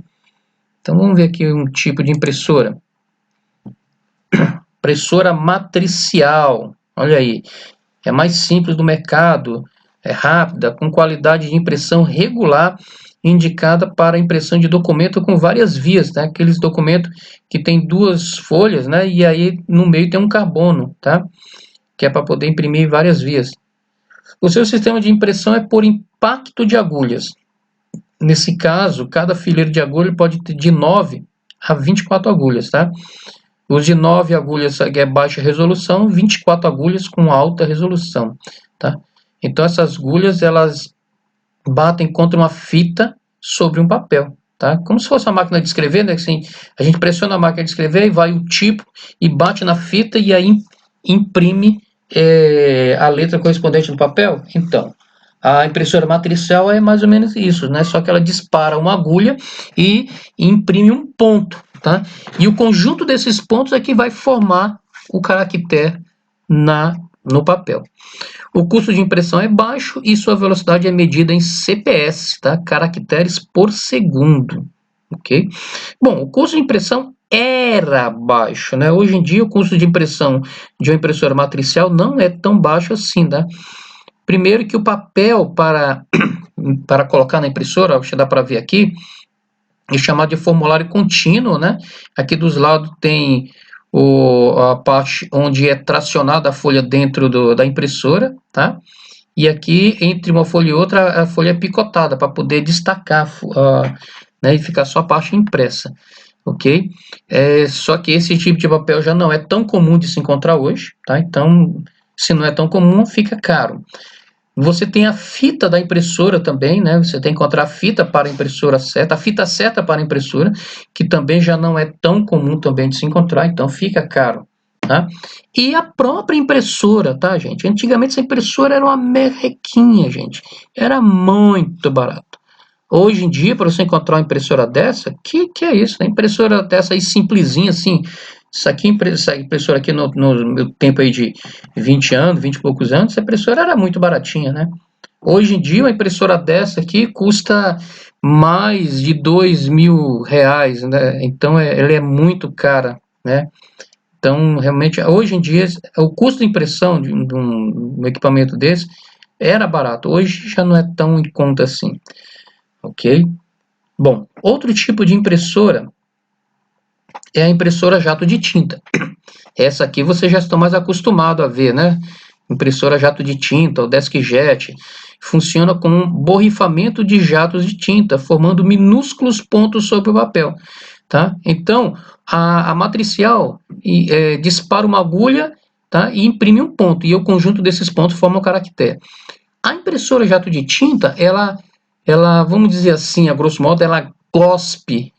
Então vamos ver aqui um tipo de impressora. Impressora matricial, olha aí, é mais simples do mercado, é rápida, com qualidade de impressão regular, indicada para impressão de documento com várias vias, né? Aqueles documentos que tem duas folhas, né? E aí no meio tem um carbono, tá? Que é para poder imprimir várias vias. O seu sistema de impressão é por impacto de agulhas. Nesse caso, cada fileiro de agulha pode ter de 9 a 24 agulhas, tá? Os de 9 agulhas é baixa resolução, 24 agulhas com alta resolução, tá? Então essas agulhas, elas batem contra uma fita sobre um papel, tá? Como se fosse uma máquina de escrever, né? Assim, a gente pressiona a máquina de escrever e vai o tipo e bate na fita e aí imprime a letra correspondente no papel. Então, a impressora matricial é mais ou menos isso, né? Só que ela dispara uma agulha e imprime um ponto, tá? E o conjunto desses pontos é que vai formar o caractere no papel. O custo de impressão é baixo e sua velocidade é medida em CPS, tá? Caracteres por segundo, ok? Bom, o custo de impressão era baixo, né? Hoje em dia o custo de impressão de uma impressora matricial não é tão baixo assim, tá? Primeiro que o papel para colocar na impressora, acho que dá para ver aqui, é chamado de formulário contínuo, né? Aqui dos lados tem a parte onde é tracionada a folha dentro da impressora, tá? E aqui, entre uma folha e outra, a folha é picotada para poder destacar, né, e ficar só a parte impressa, ok? Só que esse tipo de papel já não é tão comum de se encontrar hoje, tá? Então, se não é tão comum, fica caro. Você tem a fita da impressora também, né? Você tem que encontrar a fita para a impressora certa, a fita certa para a impressora, que também já não é tão comum também de se encontrar, então fica caro, tá? E a própria impressora, tá, gente? Antigamente essa impressora era uma merrequinha, gente. Era muito barato. Hoje em dia, para você encontrar uma impressora dessa, que é isso? Uma impressora dessa aí simplesinha, assim. Isso aqui, essa impressora aqui no meu tempo aí de 20 anos, 20 e poucos anos, essa impressora era muito baratinha, né? Hoje em dia, uma impressora dessa aqui custa mais de R$ 2.000, né? Então, ela é muito cara, né? Então, realmente, hoje em dia, o custo de impressão de um equipamento desse era barato. Hoje já não é tão em conta assim, ok? Bom, outro tipo de impressora é a impressora jato de tinta. Essa aqui vocês já estão mais acostumados a ver, né? Impressora jato de tinta, o DeskJet, funciona com um borrifamento de jatos de tinta, formando minúsculos pontos sobre o papel, tá? Então, a matricial dispara uma agulha, tá? E imprime um ponto, e o conjunto desses pontos forma um caractere. A impressora jato de tinta, ela, vamos dizer assim, a grosso modo, ela cospe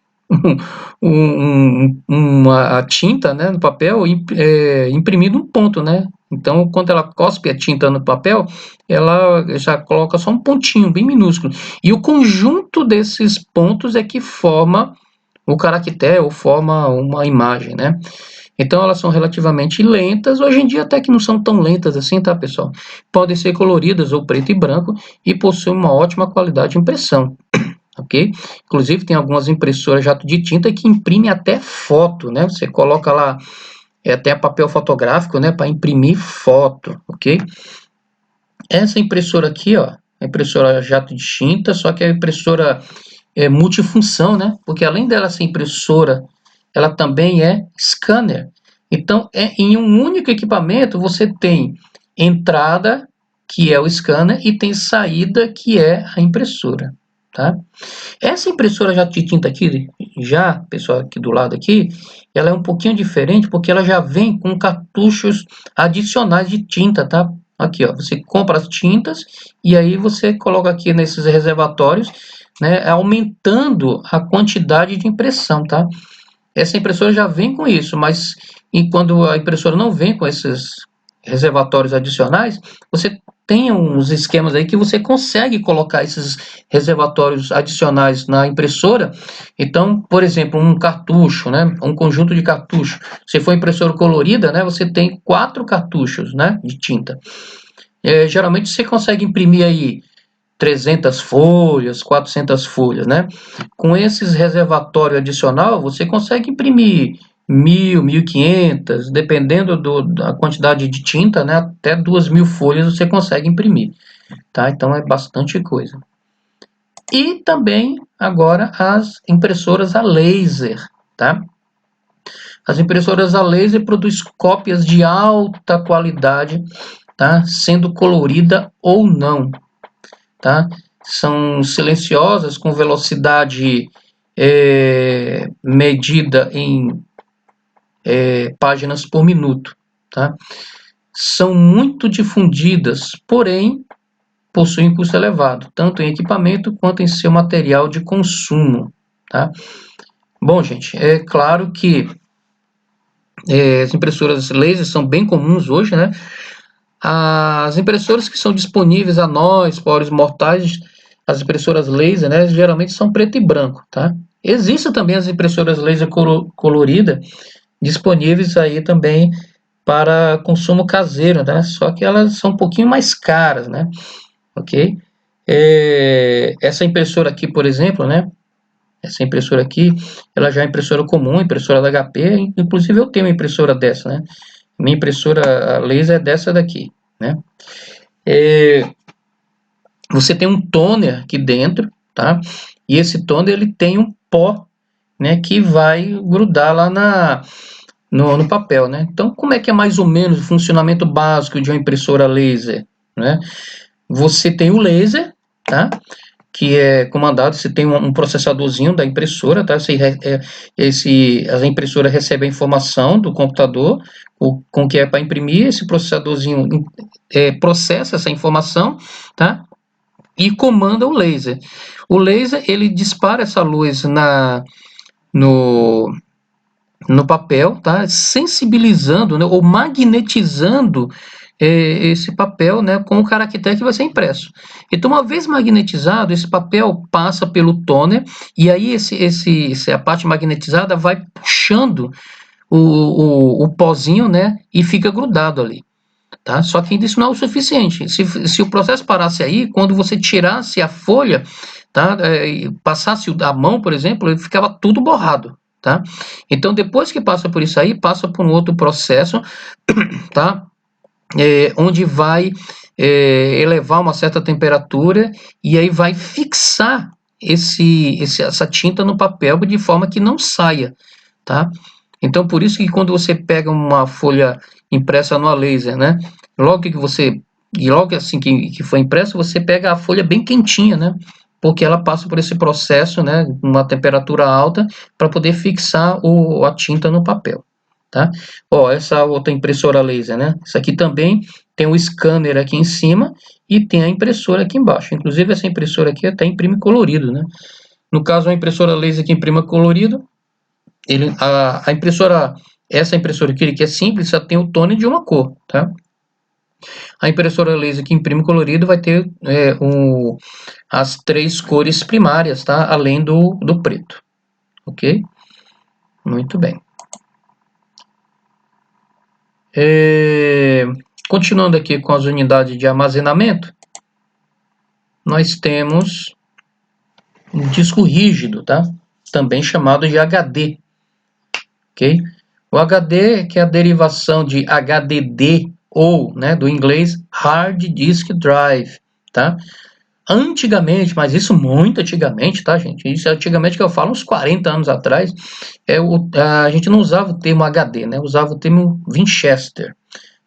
uma tinta, né, no papel, imprimindo um ponto, né? Então, quando ela cospe a tinta no papel, ela já coloca só um pontinho bem minúsculo. E o conjunto desses pontos é que forma o caractere ou forma uma imagem, né? Então elas são relativamente lentas, hoje em dia até que não são tão lentas assim, tá, pessoal? Podem ser coloridas ou preto e branco e possuem uma ótima qualidade de impressão, ok? Inclusive tem algumas impressoras jato de tinta que imprimem até foto, né? Você coloca lá até papel fotográfico, né, para imprimir foto, ok? Essa impressora aqui, ó, a impressora jato de tinta, só que a impressora multifunção, né? Porque além dela ser impressora, ela também é scanner. Então, em um único equipamento, você tem entrada, que é o scanner, e tem saída, que é a impressora, tá? Essa impressora jato de tinta aqui, já, pessoal, aqui do lado aqui, ela é um pouquinho diferente, porque ela já vem com cartuchos adicionais de tinta, tá? Aqui, ó, você compra as tintas, e aí você coloca aqui nesses reservatórios, né, aumentando a quantidade de impressão, tá? Essa impressora já vem com isso, mas quando a impressora não vem com esses reservatórios adicionais, você tem uns esquemas aí que você consegue colocar esses reservatórios adicionais na impressora. Então, por exemplo, um cartucho, né, um conjunto de cartuchos. Se for impressora colorida, né, você tem 4 cartuchos, né, de tinta. Geralmente você consegue imprimir aí 300 folhas, 400 folhas, né? Com esses reservatórios adicional, você consegue imprimir 1.000, 1.500, dependendo da quantidade de tinta, né? Até 2.000 folhas você consegue imprimir, tá? Então é bastante coisa. E também agora as impressoras a laser, tá? As impressoras a laser produzem cópias de alta qualidade, tá? Sendo colorida ou não, tá? São silenciosas, com velocidade medida em páginas por minuto, tá? São muito difundidas, porém possuem custo elevado, tanto em equipamento quanto em seu material de consumo, tá? Bom, gente, é claro que as impressoras laser são bem comuns hoje, né? As impressoras que são disponíveis a nós, pobres mortais, as impressoras laser, né, geralmente são preto e branco, tá? Existem também as impressoras laser colorida disponíveis aí também para consumo caseiro, né? Só que elas são um pouquinho mais caras, né? Ok? Essa impressora aqui, por exemplo, né? Essa impressora aqui, ela já é impressora comum, impressora da HP, inclusive eu tenho uma impressora dessa, né? Minha impressora laser é dessa daqui, né? você tem um toner aqui dentro, tá? E esse toner ele tem um pó, né, que vai grudar lá no papel, né? Então, como é que é mais ou menos o funcionamento básico de uma impressora laser, né? Você tem o laser, tá? Que é comandado, você tem um processadorzinho da impressora, tá? A impressora recebe a informação do computador, com que é para imprimir, esse processadorzinho processa essa informação, tá? E comanda o laser. O laser, ele dispara essa luz no papel, tá? Sensibilizando, né? Ou magnetizando esse papel, né? Com o caractere que vai ser impresso. Então, uma vez magnetizado, esse papel passa pelo toner e aí a parte magnetizada vai puxando o pozinho, né? E fica grudado ali. Tá? Só que ainda isso não é o suficiente. Se o processo parasse aí, quando você tirasse a folha, tá? Passasse a mão, por exemplo, ele ficava tudo borrado. Tá? Então, depois que passa por isso aí, passa por um outro processo, tá? Onde vai elevar uma certa temperatura e aí vai fixar essa tinta no papel de forma que não saia. Tá? Então, por isso que quando você pega uma folha impressa no laser, né? Logo assim que foi impressa, você pega a folha bem quentinha, né? Porque ela passa por esse processo, né? Uma temperatura alta para poder fixar a tinta no papel, tá? Ó, essa outra impressora laser, né? Isso aqui também tem um scanner aqui em cima e tem a impressora aqui embaixo. Inclusive essa impressora aqui até imprime colorido, né? No caso, a impressora laser que imprime colorido, essa impressora aqui que é simples, só tem o toner de uma cor, tá? A impressora laser que imprime colorido vai ter as 3 cores primárias, tá? Além do preto, ok? Muito bem. Continuando aqui com as unidades de armazenamento, nós temos um disco rígido, tá? Também chamado de HD, ok? O HD, que é a derivação de HDD, ou, né, do inglês Hard Disk Drive, tá? Antigamente, mas isso muito antigamente, tá, gente? Isso antigamente que eu falo uns 40 anos atrás, a gente não usava o termo HD, né? Usava o termo Winchester,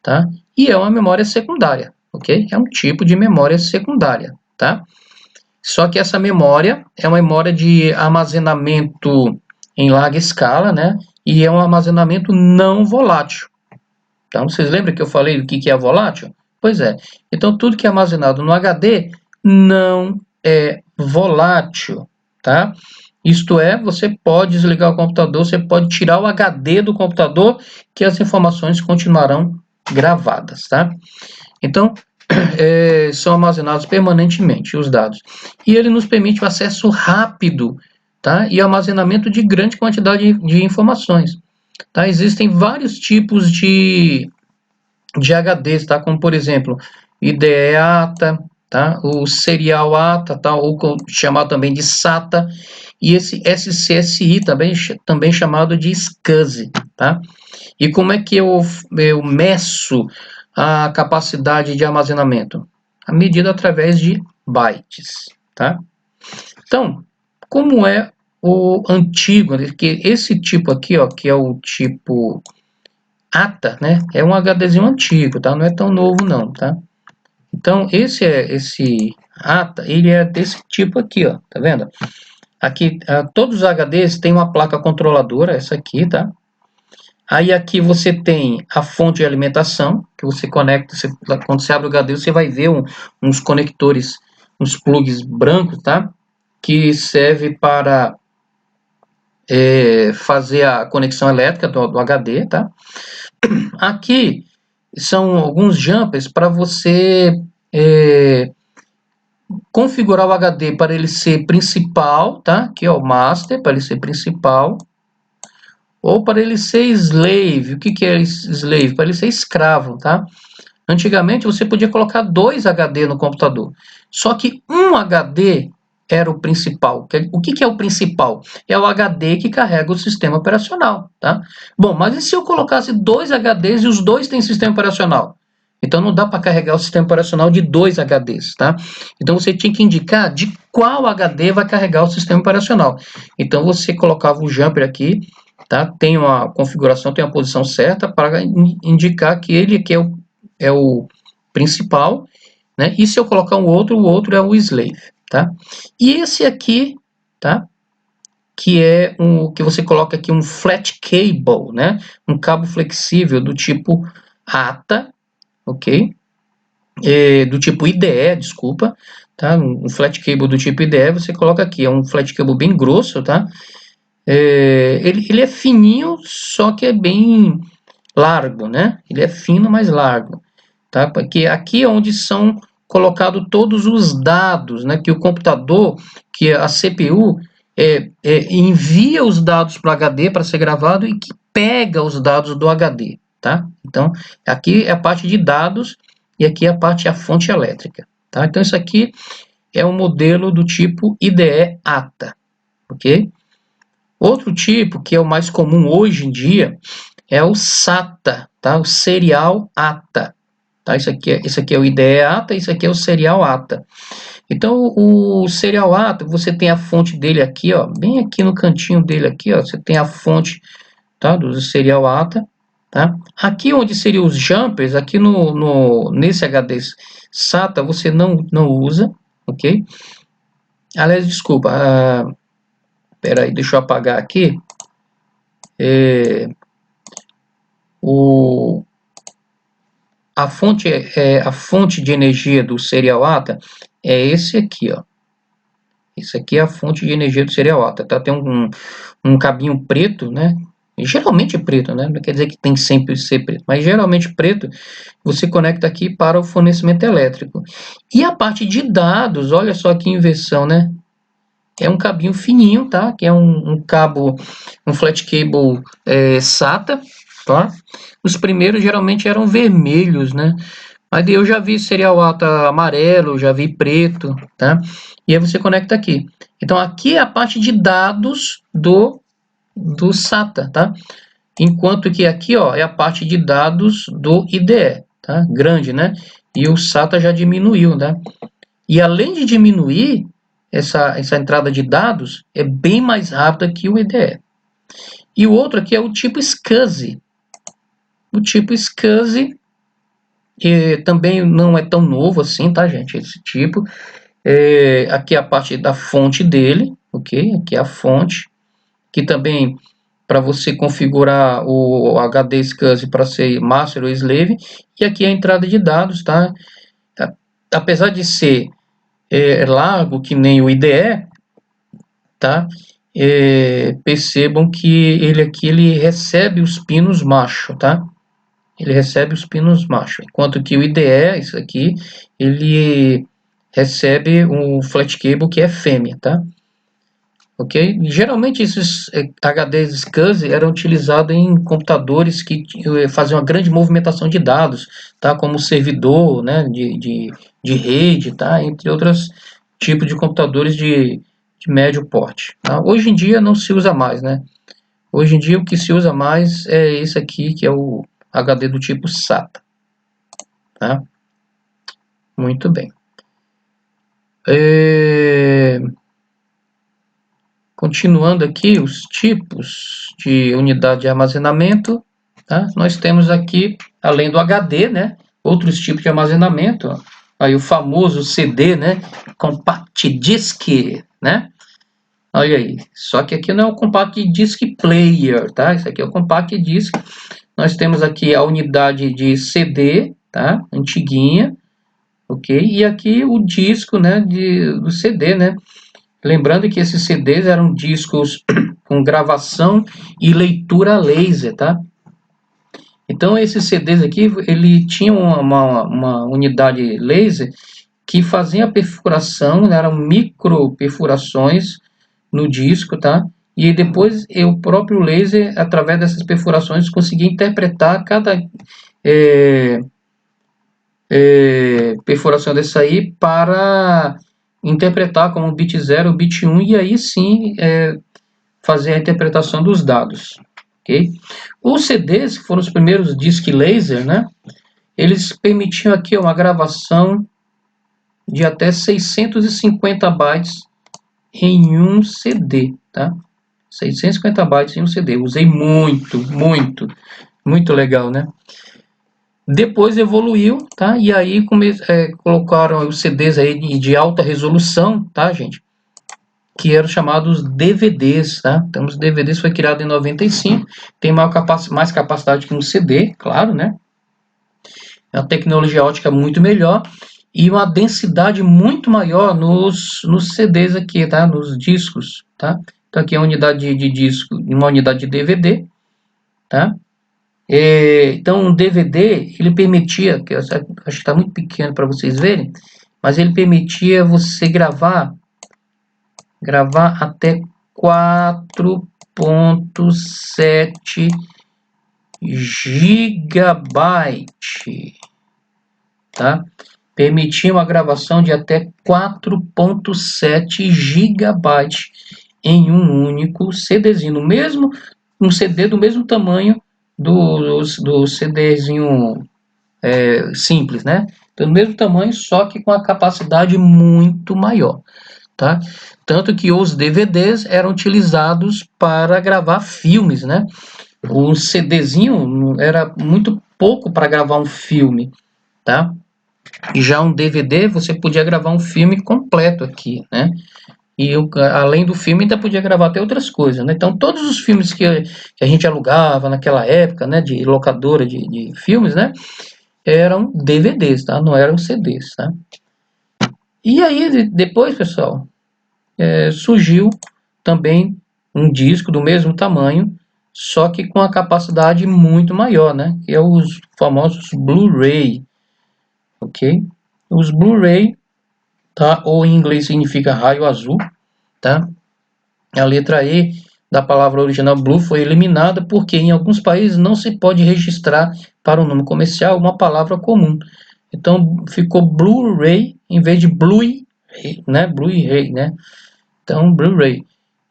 tá? E é uma memória secundária, ok? É um tipo de memória secundária, tá? Só que essa memória é uma memória de armazenamento em larga escala, né? E é um armazenamento não volátil. Então, vocês lembram que eu falei do que é volátil? Pois é. Então, tudo que é armazenado no HD não é volátil, tá? Isto é, você pode desligar o computador, você pode tirar o HD do computador, que as informações continuarão gravadas, tá? Então, são armazenados permanentemente os dados. E ele nos permite o acesso rápido, tá? E armazenamento de grande quantidade de informações. Tá? Existem vários tipos de HDs, tá? Como, por exemplo, IDE ATA, tá? O Serial ATA, tá? Ou chamado também de SATA, e esse SCSI, também chamado de SCSI, tá? E como é que eu meço a capacidade de armazenamento? A medida através de bytes, tá? Então, como é o antigo, que esse tipo aqui, ó, que é o tipo ATA, né? É um HDzinho antigo, tá? Não é tão novo não, tá? Então, esse ATA, ele é desse tipo aqui, ó, tá vendo? Aqui, todos os HDs têm uma placa controladora, essa aqui, tá? Aí aqui você tem a fonte de alimentação, que você conecta, quando você abre o HD, você vai ver uns conectores, uns plugs brancos, tá? Que serve para fazer a conexão elétrica do HD, tá? Aqui são alguns jumpers para você configurar o HD para ele ser principal, tá? Aqui é o master, para ele ser principal, ou para ele ser slave. O que é slave? Para ele ser escravo, tá? Antigamente você podia colocar 2 HD no computador, só que um HD era o principal. O que é o principal? É o HD que carrega o sistema operacional, tá? Bom, mas e se eu colocasse 2 HDs e os dois têm sistema operacional? Então não dá para carregar o sistema operacional de 2 HDs, tá? Então você tinha que indicar de qual HD vai carregar o sistema operacional. Então você colocava o jumper aqui, tá? Tem uma configuração, tem uma posição certa para indicar que ele aqui é o principal, né? E se eu colocar o outro é o slave, tá? E esse aqui, tá? Que é que você coloca aqui um flat cable, né? Um cabo flexível do tipo ATA, ok? Do tipo IDE, desculpa, tá? Um flat cable do tipo IDE você coloca aqui, é um flat cable bem grosso, tá? Ele é fininho, só que é bem largo, né? Ele é fino, mas largo, tá? Porque aqui é onde são colocados todos os dados, né? Que o computador, que a CPU envia os dados para o HD para ser gravado e que pega os dados do HD, tá? Então, aqui é a parte de dados e aqui é a fonte elétrica, tá? Então, isso aqui é um modelo do tipo IDE ATA, ok? Outro tipo, que é o mais comum hoje em dia, é o SATA, tá? O Serial ATA, tá? Isso aqui é o IDE ATA, isso aqui é o Serial ATA. Então, o Serial ATA, você tem a fonte dele aqui, ó, bem aqui no cantinho dele aqui, ó, você tem a fonte, tá, do Serial ATA, tá? Aqui onde seriam os jumpers, aqui nesse HD SATA, você não usa, ok? Aliás, desculpa, peraí, deixa eu apagar aqui. A fonte de energia do Serial ATA é esse aqui, ó. Isso aqui é a fonte de energia do Serial ATA, tá? Tem um cabinho preto, né? Geralmente preto, né? Não quer dizer que tem sempre ser preto, mas geralmente preto, você conecta aqui para o fornecimento elétrico. E a parte de dados, olha só que inversão, né? É um cabinho fininho, tá? Que é um cabo, um flat cable SATA, tá? Os primeiros geralmente eram vermelhos, né? Mas eu já vi Serial ATA amarelo, já vi preto, tá? E aí você conecta aqui. Então aqui é a parte de dados do SATA, tá? Enquanto que aqui, ó, é a parte de dados do IDE, tá? Grande, né? E o SATA já diminuiu, né? E além de diminuir, essa entrada de dados é bem mais rápida que o IDE. E o outro aqui é o tipo SCSI. O tipo SCSI também não é tão novo assim, tá, gente? Esse tipo. Aqui é a parte da fonte dele, ok? Aqui é a fonte. Que também, para você configurar o HD SCSI para ser master ou slave. E aqui é a entrada de dados, tá? Apesar de ser largo, que nem o IDE, tá? Percebam que ele recebe os pinos macho, tá? Ele recebe os pinos macho, enquanto que o IDE, isso aqui, ele recebe um flat cable que é fêmea, tá? Ok? Geralmente esses HDs SCSI eram utilizados em computadores que faziam uma grande movimentação de dados, tá? Como servidor, né? De rede, tá? Entre outros tipos de computadores de médio porte. Tá? Hoje em dia não se usa mais, né? Hoje em dia o que se usa mais é esse aqui, que é o HD do tipo SATA. Tá? Muito bem. Continuando aqui os tipos de unidade de armazenamento, tá? Nós temos aqui, além do HD, né? Outros tipos de armazenamento. Aí o famoso CD, né? Compact Disc, né? Olha aí, só que aqui não é o Compact Disc Player, tá? Isso aqui é o Compact Disc. Nós temos aqui a unidade de CD, tá? Antiguinha, ok? E aqui o disco, né? Do CD, né? Lembrando que esses CDs eram discos com gravação e leitura laser, tá? Então esses CDs aqui, ele tinha uma unidade laser que fazia a perfuração, né? Eram micro perfurações no disco, tá? E depois o próprio laser, através dessas perfurações, conseguia interpretar cada perfuração dessa aí para interpretar como bit 0, bit 1 e aí sim fazer a interpretação dos dados, ok? Os CDs, que foram os primeiros disc laser, né? eles permitiam aqui uma gravação de até 650 bytes em um CD, tá? 650 bytes em um CD. Usei muito legal, né? Depois evoluiu, tá? E aí colocaram os CDs aí de alta resolução, tá, gente? Que eram chamados DVDs, tá? Então, os DVDs foi criado em 95, tem mais capacidade que um CD, claro, né? É uma tecnologia ótica muito melhor e uma densidade muito maior nos CDs aqui, tá? Nos discos, tá? Então, aqui é uma unidade de disco, uma unidade de DVD, tá? Então, um DVD, ele permitia, que acho que está muito pequeno para vocês verem, mas ele permitia você gravar até 4.7 gigabyte, tá? Permitia uma gravação de até 4.7 gigabyte em um único CDzinho, um CD do mesmo tamanho do CDzinho simples, né? Do mesmo tamanho, só que com a capacidade muito maior, tá? Tanto que os DVDs eram utilizados para gravar filmes, né? O CDzinho era muito pouco para gravar um filme, tá? E já um DVD você podia gravar um filme completo aqui, né? E além do filme ainda podia gravar até outras coisas, né? Então todos os filmes que a gente alugava naquela época, né? De locadora de filmes, né? Eram DVDs, tá? Não eram CDs, tá? E aí depois, pessoal, surgiu também um disco do mesmo tamanho, só que com a capacidade muito maior, né? Que é os famosos Blu-ray, ok? Os Blu-ray, tá? Ou em inglês significa raio azul, tá? A letra E da palavra original Blue foi eliminada porque em alguns países não se pode registrar para o nome comercial uma palavra comum. Então ficou Blu-ray em vez de Blu-ray, né? Blu-ray, né? Então Blu-ray.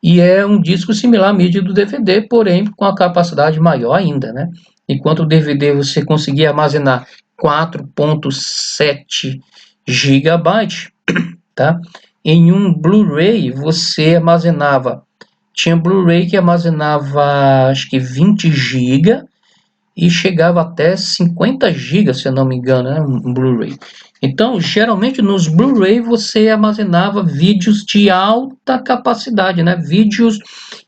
E é um disco similar à mídia do DVD, porém com a capacidade maior ainda, né? Enquanto o DVD você conseguia armazenar 4.7 GB, tá? Em um Blu-ray você tinha Blu-ray que armazenava acho que 20 GB e chegava até 50 GB, se eu não me engano, né? Um Blu-ray. Então, geralmente nos Blu-ray você armazenava vídeos de alta capacidade, né? Vídeos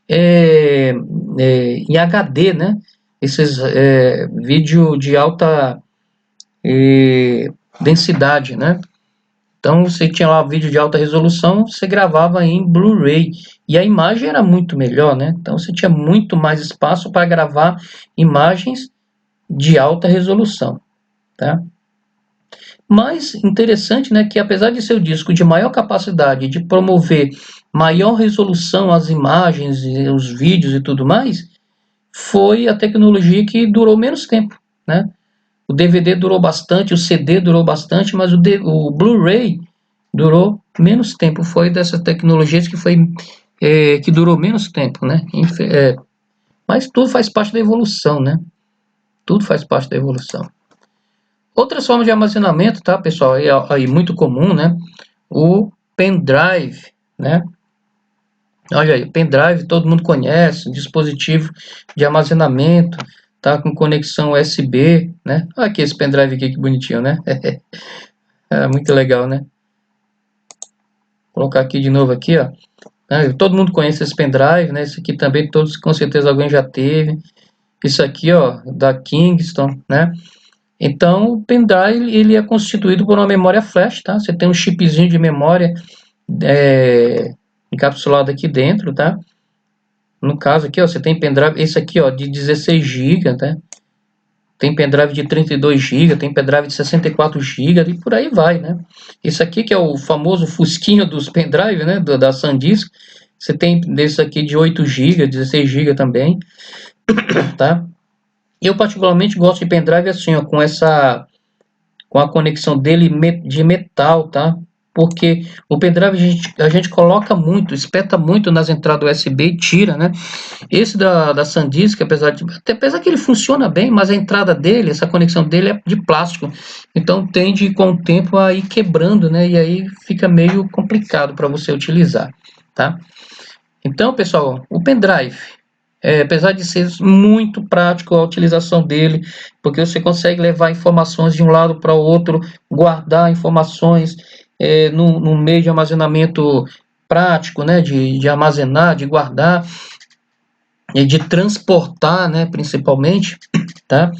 em HD, né? Esses vídeo de alta densidade, né? Então você tinha lá vídeo de alta resolução, você gravava em Blu-ray e a imagem era muito melhor, né? Então você tinha muito mais espaço para gravar imagens de alta resolução, tá? Mas interessante, né, que apesar de ser o disco de maior capacidade de promover maior resolução às imagens e os vídeos e tudo mais, foi a tecnologia que durou menos tempo, né? O DVD durou bastante, o CD durou bastante, mas o Blu-ray durou menos tempo. Foi dessas tecnologias que durou menos tempo, né? Mas tudo faz parte da evolução, né? Tudo faz parte da evolução. Outras formas de armazenamento, tá, pessoal? Aí muito comum, né? O pendrive, né? Olha aí, pendrive todo mundo conhece, dispositivo de armazenamento, tá? Com conexão USB, né? Olha aqui esse pendrive aqui, que bonitinho, né? Muito legal, né? Vou colocar aqui de novo aqui, ó. Todo mundo conhece esse pendrive, né? Esse aqui também todos com certeza alguém já teve. Isso aqui, ó, da Kingston, né? Então, o pendrive ele é constituído por uma memória flash, tá? Você tem um chipzinho de memória encapsulado aqui dentro, tá? No caso aqui, ó, você tem pendrive, esse aqui, ó, de 16 GB, tá? Tem pendrive de 32 GB, tem pendrive de 64 GB e por aí vai, né? Esse aqui que é o famoso fusquinho dos pendrive, né? Da SanDisk. Você tem desse aqui de 8 GB, 16 GB também, tá? Eu particularmente gosto de pendrive assim, ó, com a conexão dele de metal, tá? porque o pendrive a gente coloca muito, espeta muito nas entradas USB e tira, né? Esse da SanDisk, apesar que ele funciona bem, mas a entrada dele, essa conexão dele é de plástico, então tende com o tempo a ir quebrando, né? E aí fica meio complicado para você utilizar, tá? Então, pessoal, o pendrive, apesar de ser muito prático a utilização dele, porque você consegue levar informações de um lado para o outro, guardar informações no meio de armazenamento prático, né, de armazenar, de guardar, e de transportar, né, principalmente, tá?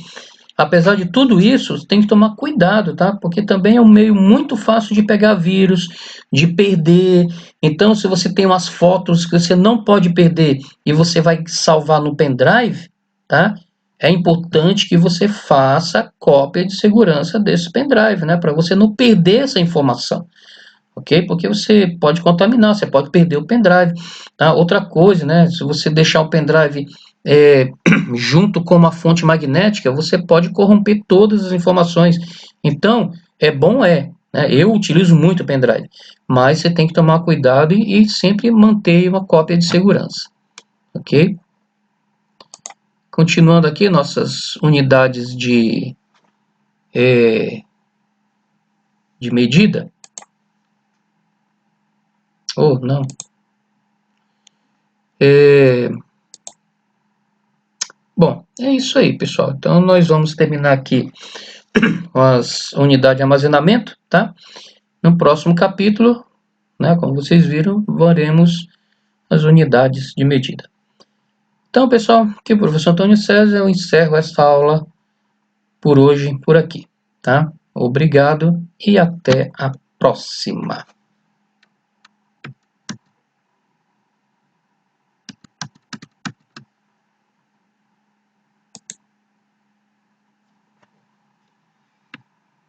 Apesar de tudo isso, tem que tomar cuidado, tá? Porque também é um meio muito fácil de pegar vírus, de perder. Então, se você tem umas fotos que você não pode perder e você vai salvar no pendrive, tá? É importante que você faça cópia de segurança desse pendrive, né? Para você não perder essa informação, ok? Porque você pode contaminar, você pode perder o pendrive, tá? Outra coisa, né? Se você deixar o pendrive junto com uma fonte magnética, você pode corromper todas as informações. Então, é bom, né? Eu utilizo muito o pendrive, mas você tem que tomar cuidado e sempre manter uma cópia de segurança, ok? Continuando aqui, nossas unidades de medida. Oh, não. Bom, é isso aí, pessoal. Então, nós vamos terminar aqui com as unidades de armazenamento, tá? No próximo capítulo, né, como vocês viram, veremos as unidades de medida. Então, pessoal, aqui é o professor Antônio César, eu encerro esta aula por hoje, por aqui, tá? Obrigado e até a próxima.